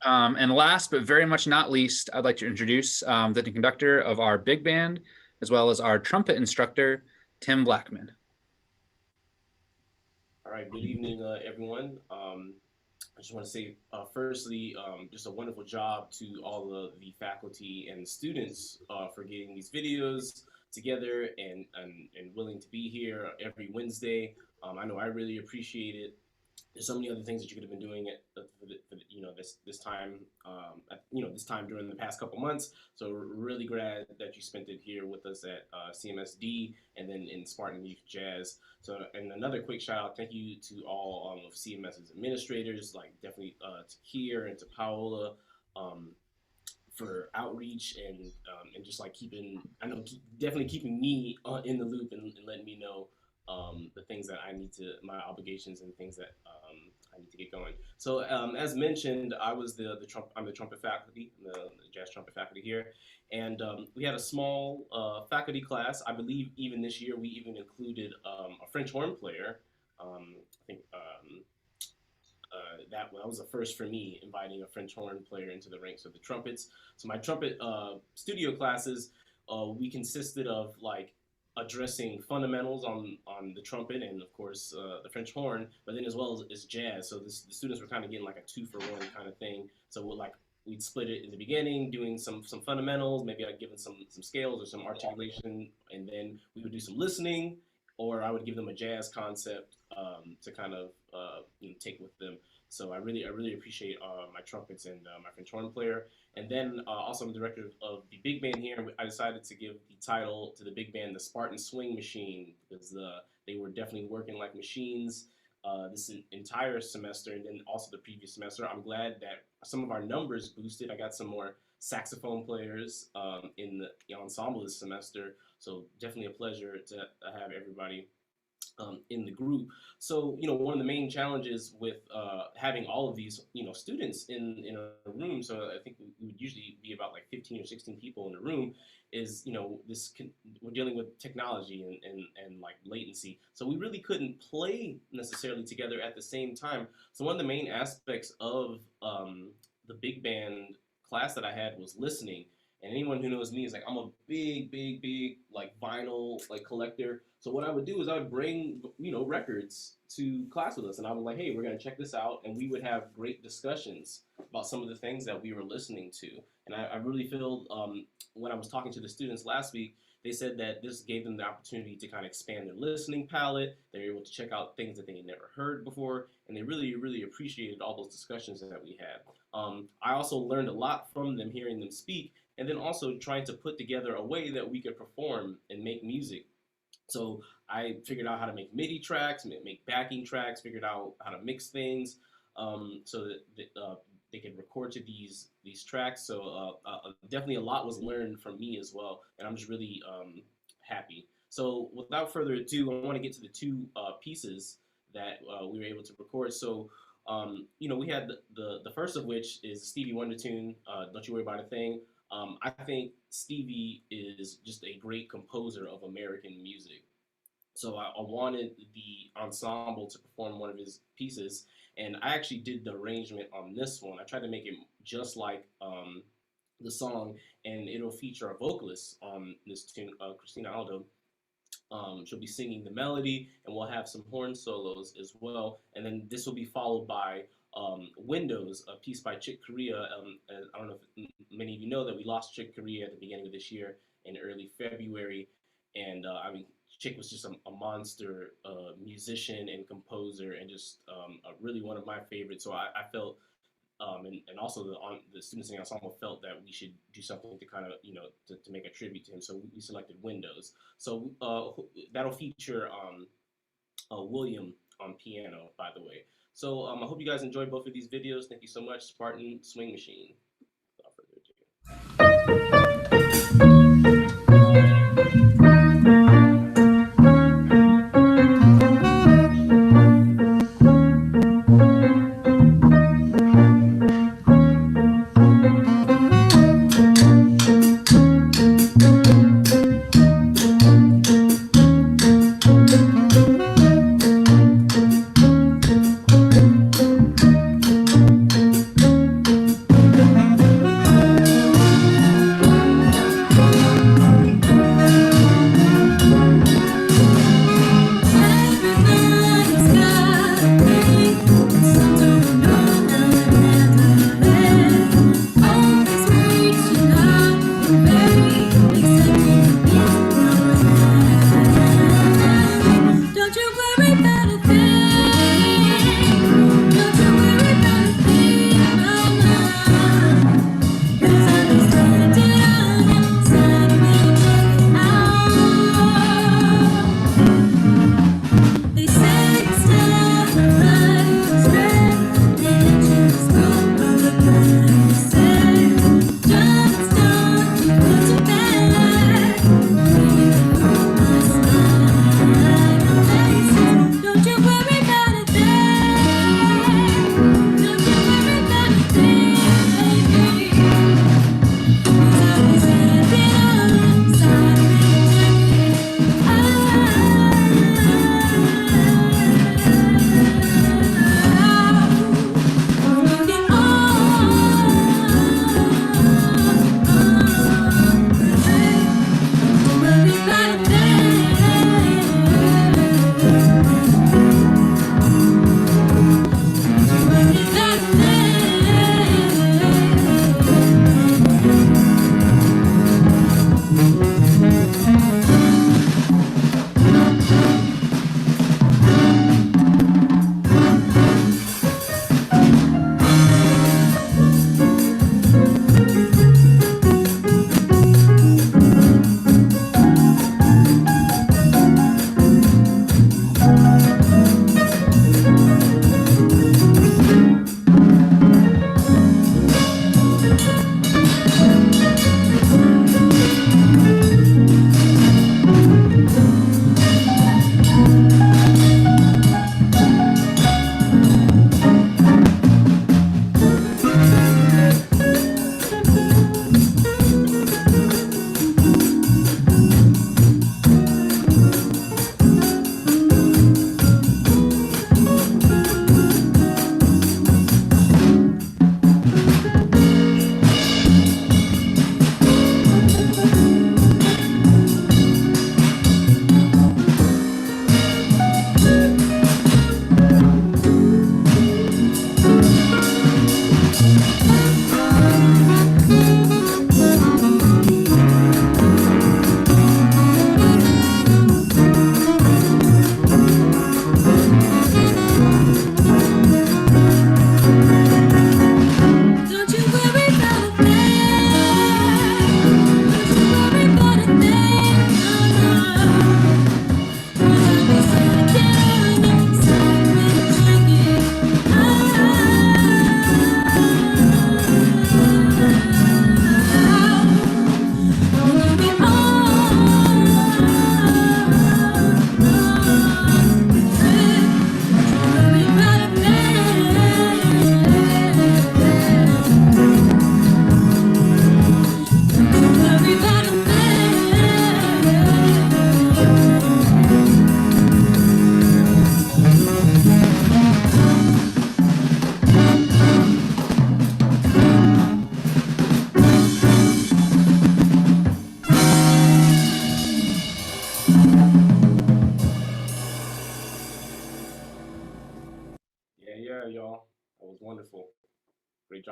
And last, but very much not least, I'd like to introduce the conductor of our big band, as well as our trumpet instructor, Tim Blackman. All right, good evening, everyone. I just want to say, firstly, just a wonderful job to all of the faculty and students for getting these videos together and willing to be here every Wednesday. I know I really appreciate it. There's so many other things that you could have been doing this time this time during the past couple months. So we're really glad that you spent it here with us at CMSD and then in Spartan Youth Jazz. So, and another quick shout out, thank you to all of CMS's administrators, like definitely to Kier and to Paola, for outreach and just like definitely keeping me in the loop and letting me know the things that my obligations and things that I need to get going. So as mentioned, I'm the trumpet faculty, the jazz trumpet faculty here, and we had a small faculty class. I believe even this year we even included a French horn player. I think that was a first for me, inviting a French horn player into the ranks of the trumpets. So my trumpet studio classes, we consisted of like addressing fundamentals on the trumpet and of course the French horn, but then as well as jazz. So the students were kind of getting like a 2-for-1 kind of thing. So we'd split it in the beginning, doing some fundamentals, maybe I'd give them some scales or some articulation, and then we would do some listening, or I would give them a jazz concept to kind of take with them. So I really appreciate my trumpets and my French horn player. And then also I'm director of the big band here. I decided to give the title to the big band the Spartan Swing Machine, because they were definitely working like machines this entire semester, and then also the previous semester. I'm glad that some of our numbers boosted. I got some more saxophone players in the ensemble this semester. So definitely a pleasure to have everybody in the group. So, one of the main challenges with having all of these, students in a room, so I think we would usually be about like 15 or 16 people in a room, is, we're dealing with technology and like latency. So we really couldn't play necessarily together at the same time. So one of the main aspects of the big band class that I had was listening. And anyone who knows me is like, I'm a big like vinyl like collector. So what I would do is I would bring records to class with us, and I would like, hey, we're gonna check this out, and we would have great discussions about some of the things that we were listening to. And I really feel when I was talking to the students last week, they said that this gave them the opportunity to kind of expand their listening palette. They were able to check out things that they had never heard before, and they really appreciated all those discussions that we had. I also learned a lot from them, hearing them speak, and then also trying to put together a way that we could perform and make music. So I figured out how to make MIDI tracks, make backing tracks, figured out how to mix things so that they could record to these tracks. So definitely a lot was learned from me as well, and I'm just really happy. So without further ado, I want to get to the two pieces that we were able to record. So we had the first of which is Stevie Wonder tune, Don't You Worry About a Thing. I think Stevie is just a great composer of American music. So I wanted the ensemble to perform one of his pieces, and I actually did the arrangement on this one. I tried to make it just like the song, and it'll feature a vocalist on this tune, Christina Aldo. She'll be singing the melody, and we'll have some horn solos as well. And then this will be followed by Windows, a piece by Chick Corea. I don't know if many of you know that we lost Chick Corea at the beginning of this year in early February. And Chick was just a monster musician and composer, and just really one of my favorites. So I felt, and also the students in the ensemble felt that we should do something to kind of, to make a tribute to him. So we selected Windows. So that'll feature William on piano, by the way. So I hope you guys enjoyed both of these videos. Thank you so much. Spartan Swing Machine. Without further ado.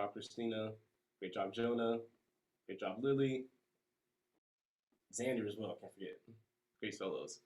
job, Christina. Great job, Jonah. Great job, Lily. Xander as well, can't forget. Great solos.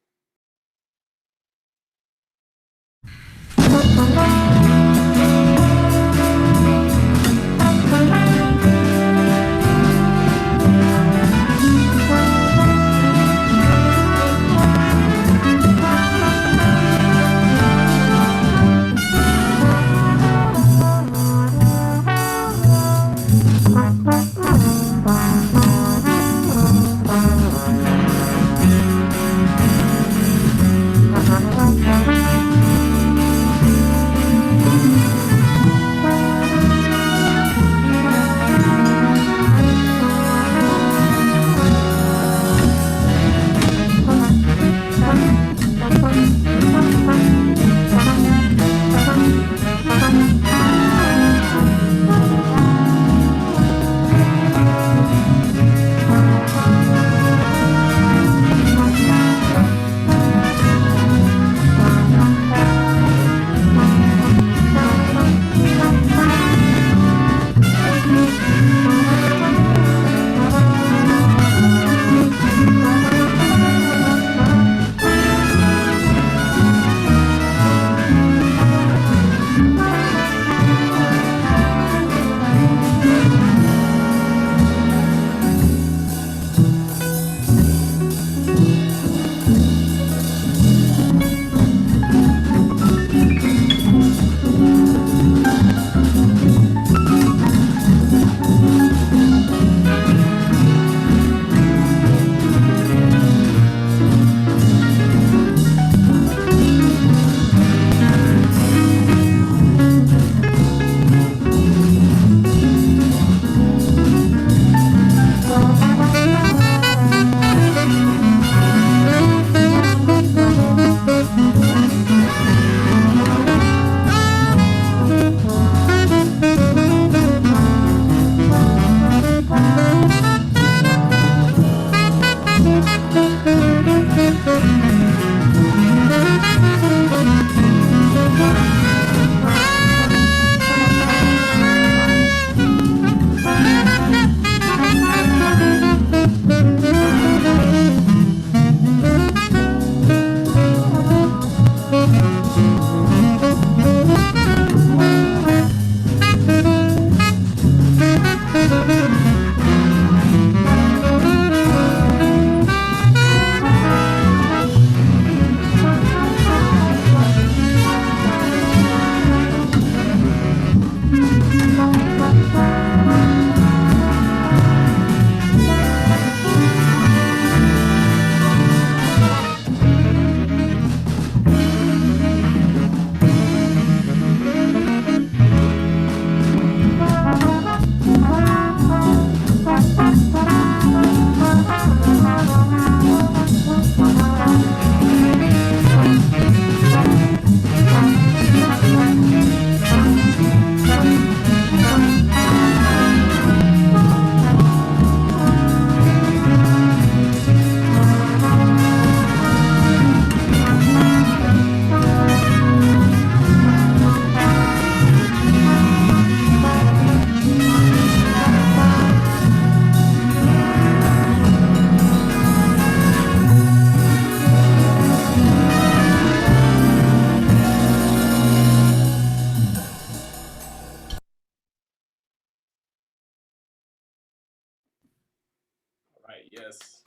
Right, yes.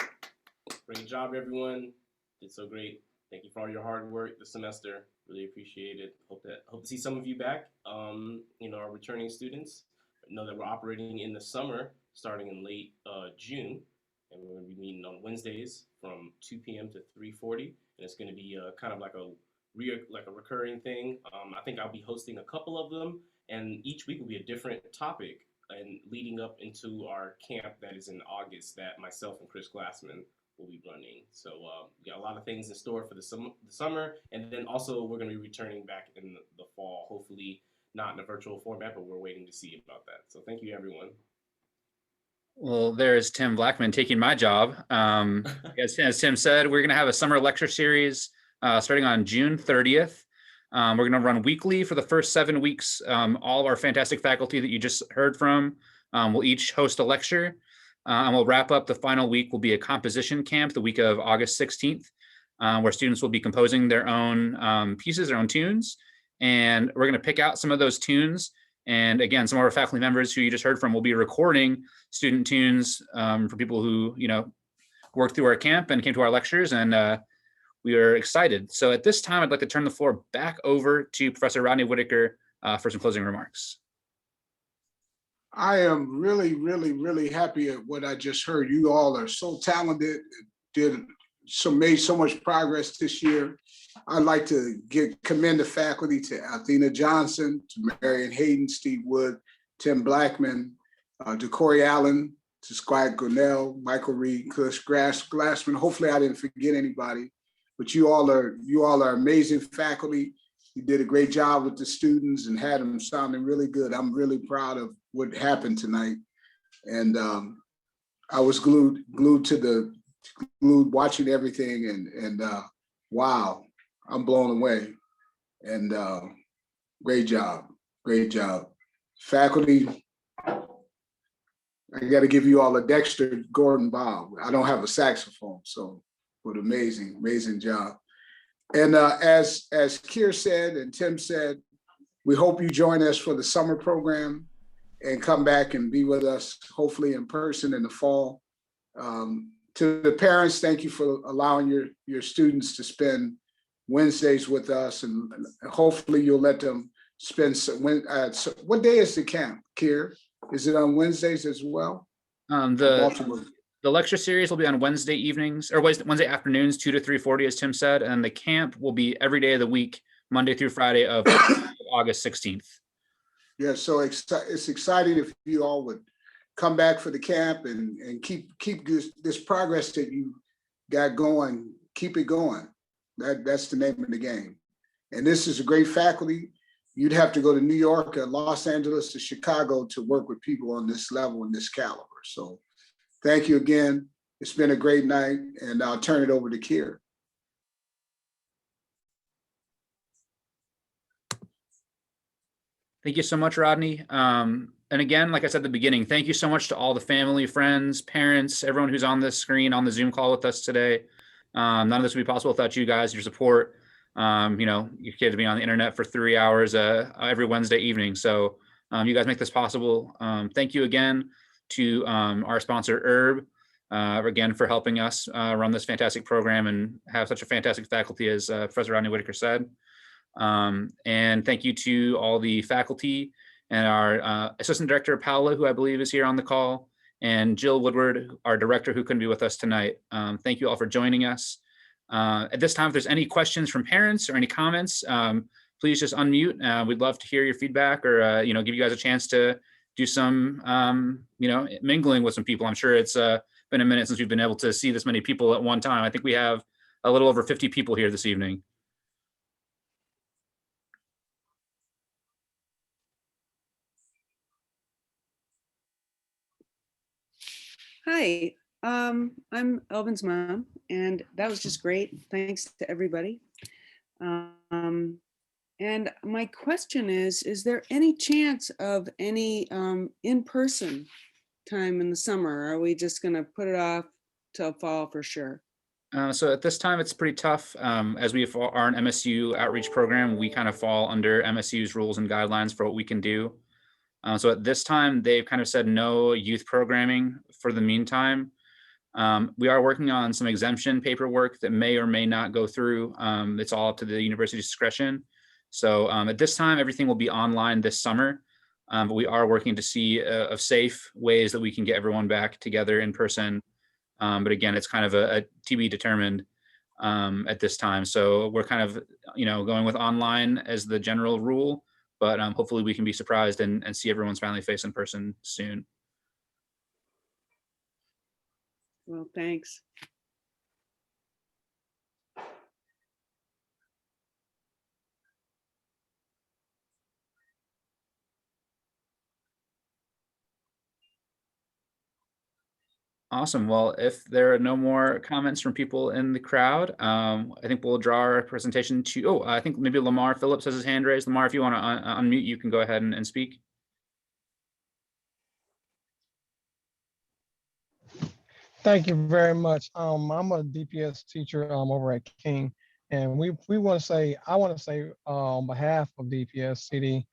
Great job, everyone. Did so great. Thank you for all your hard work this semester. Really appreciate it. Hope to see some of you back. Our returning students. Know that we're operating in the summer, starting in late June, and we're going to be meeting on Wednesdays from 2 p.m. to 3:40, and it's going to be kind of like a recurring thing. I think I'll be hosting a couple of them, and each week will be a different topic. And leading up into our camp that is in August, that myself and Chris Glassman will be running. So we got a lot of things in store for the summer, and then also we're going to be returning back in the fall. Hopefully not in a virtual format, but we're waiting to see about that. So thank you, everyone. Well, there's Tim Blackman taking my job. As Tim said, we're going to have a summer lecture series starting on June 30th. We're going to run weekly for the first 7 weeks. All of our fantastic faculty that you just heard from will each host a lecture. And we'll wrap up the final week will be a composition camp the week of August 16th, where students will be composing their own pieces, their own tunes. And we're going to pick out some of those tunes. And again, some of our faculty members who you just heard from will be recording student tunes for people who, worked through our camp and came to our lectures. And we are excited. So at this time, I'd like to turn the floor back over to Professor Rodney Whitaker for some closing remarks. I am really, really, really happy at what I just heard. You all are so talented, made so much progress this year. I'd like to commend the faculty to Athena Johnson, to Marion Hayden, Steve Wood, Tim Blackman, to Corey Allen, to Squire Grinnell, Michael Reed, Kush Glassman. Hopefully I didn't forget anybody, but you all are amazing faculty. You did a great job with the students and had them sounding really good. I'm really proud of what happened tonight. And I was glued watching everything and wow, I'm blown away. And great job. Faculty, I got to give you all a Dexter Gordon Bob. I don't have a saxophone, but amazing job. And as Keir said and Tim said, we hope you join us for the summer program and come back and be with us, hopefully in person in the fall. To the parents, thank you for allowing your students to spend Wednesdays with us, and hopefully you'll let them spend what day is the camp, Keir? Is it on Wednesdays as well? The lecture series will be on Wednesday evenings or Wednesday afternoons, 2 to 3:40, as Tim said, and the camp will be every day of the week, Monday through Friday of August 16th. Yeah, so it's exciting if you all would come back for the camp and keep this progress that you got going, keep it going. That's the name of the game. And this is a great faculty. You'd have to go to New York or Los Angeles to Chicago to work with people on this level and this caliber. So thank you again. It's been a great night, and I'll turn it over to Keir. Thank you so much, Rodney. And again, like I said at the beginning, thank you so much to all the family, friends, parents, everyone who's on this screen, on the Zoom call with us today. None of this would be possible without you guys, your support. Your kids being on the internet for 3 hours every Wednesday evening. So you guys make this possible. Thank you again to our sponsor, Herb, again, for helping us run this fantastic program and have such a fantastic faculty, as Professor Rodney Whitaker said. And thank you to all the faculty and our Assistant Director, Paola, who I believe is here on the call, and Jill Woodward, our director, who couldn't be with us tonight. Thank you all for joining us. At this time, if there's any questions from parents or any comments, please just unmute. We'd love to hear your feedback or, give you guys a chance to do some, mingling with some people. I'm sure it's been a minute since we've been able to see this many people at one time. I think we have a little over 50 people here this evening. Hi, I'm Elvin's mom, and that was just great. Thanks to everybody. And my question is there any chance of any in-person time in the summer? Or are we just gonna put it off till fall for sure? So at this time, it's pretty tough. As we are an MSU outreach program, we kind of fall under MSU's rules and guidelines for what we can do. So at this time, they've kind of said no youth programming for the meantime. We are working on some exemption paperwork that may or may not go through. It's all up to the university's discretion. So at this time, everything will be online this summer, but we are working to see of safe ways that we can get everyone back together in person. But again, it's kind of a to be determined at this time. So we're kind of, going with online as the general rule. But hopefully we can be surprised and see everyone's family face in person soon. Well, thanks. Awesome. Well, if there are no more comments from people in the crowd, I think we'll draw our presentation to, oh, I think maybe Lamar Phillips has his hand raised. Lamar, if you want to unmute, you can go ahead and speak. Thank you very much. I'm a DPS teacher over at King, and we want to say I want to say on behalf of DPS CD,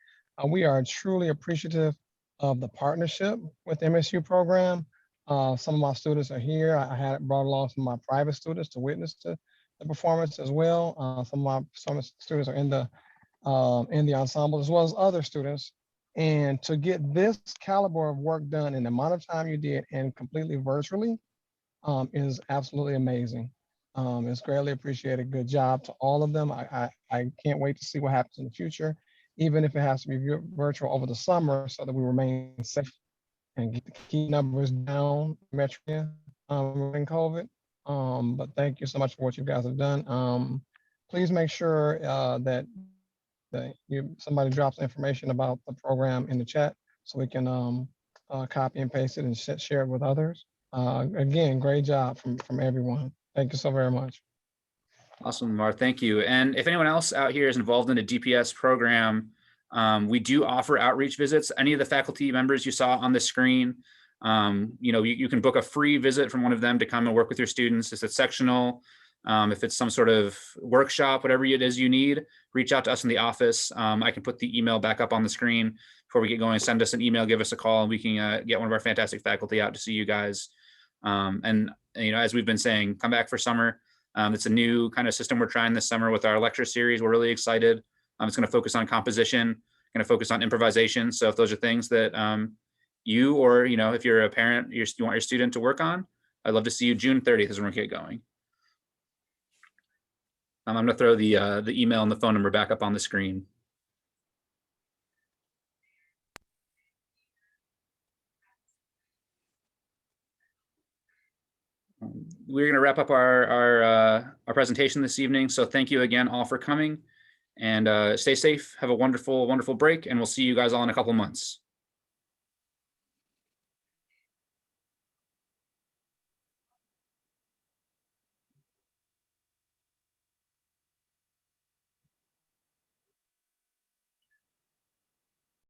we are truly appreciative of the partnership with MSU program. Some of my students are here. I had brought along some of my private students to witness to the performance as well. Some students are in the ensemble as well as other students. And to get this caliber of work done in the amount of time you did and completely virtually is absolutely amazing. It's greatly appreciated. Good job to all of them. I can't wait to see what happens in the future, even if it has to be virtual over the summer so that we remain safe and get the key numbers down, Metro, in COVID. But thank you so much for what you guys have done. Please make sure that somebody drops information about the program in the chat so we can copy and paste it and share it with others. Again, great job from everyone. Thank you so very much. Awesome, Lamar. Thank you. And if anyone else out here is involved in a DPS program, we do offer outreach visits. Any of the faculty members you saw on the screen, you can book a free visit from one of them to come and work with your students. If it's sectional, if it's some sort of workshop, whatever it is you need, reach out to us in the office. I can put the email back up on the screen before we get going. Send us an email, give us a call, and we can get one of our fantastic faculty out to see you guys. And as we've been saying, come back for summer. It's a new kind of system we're trying this summer with our lecture series. We're really excited. It's going to focus on composition, going to focus on improvisation. So if those are things that you or if you're a parent, you want your student to work on, I'd love to see you June 30th as we're going to get going. I'm going to throw the email and the phone number back up on the screen. We're going to wrap up our presentation this evening. So thank you again all for coming, and stay safe. Have a wonderful, wonderful break, and we'll see you guys all in a couple months.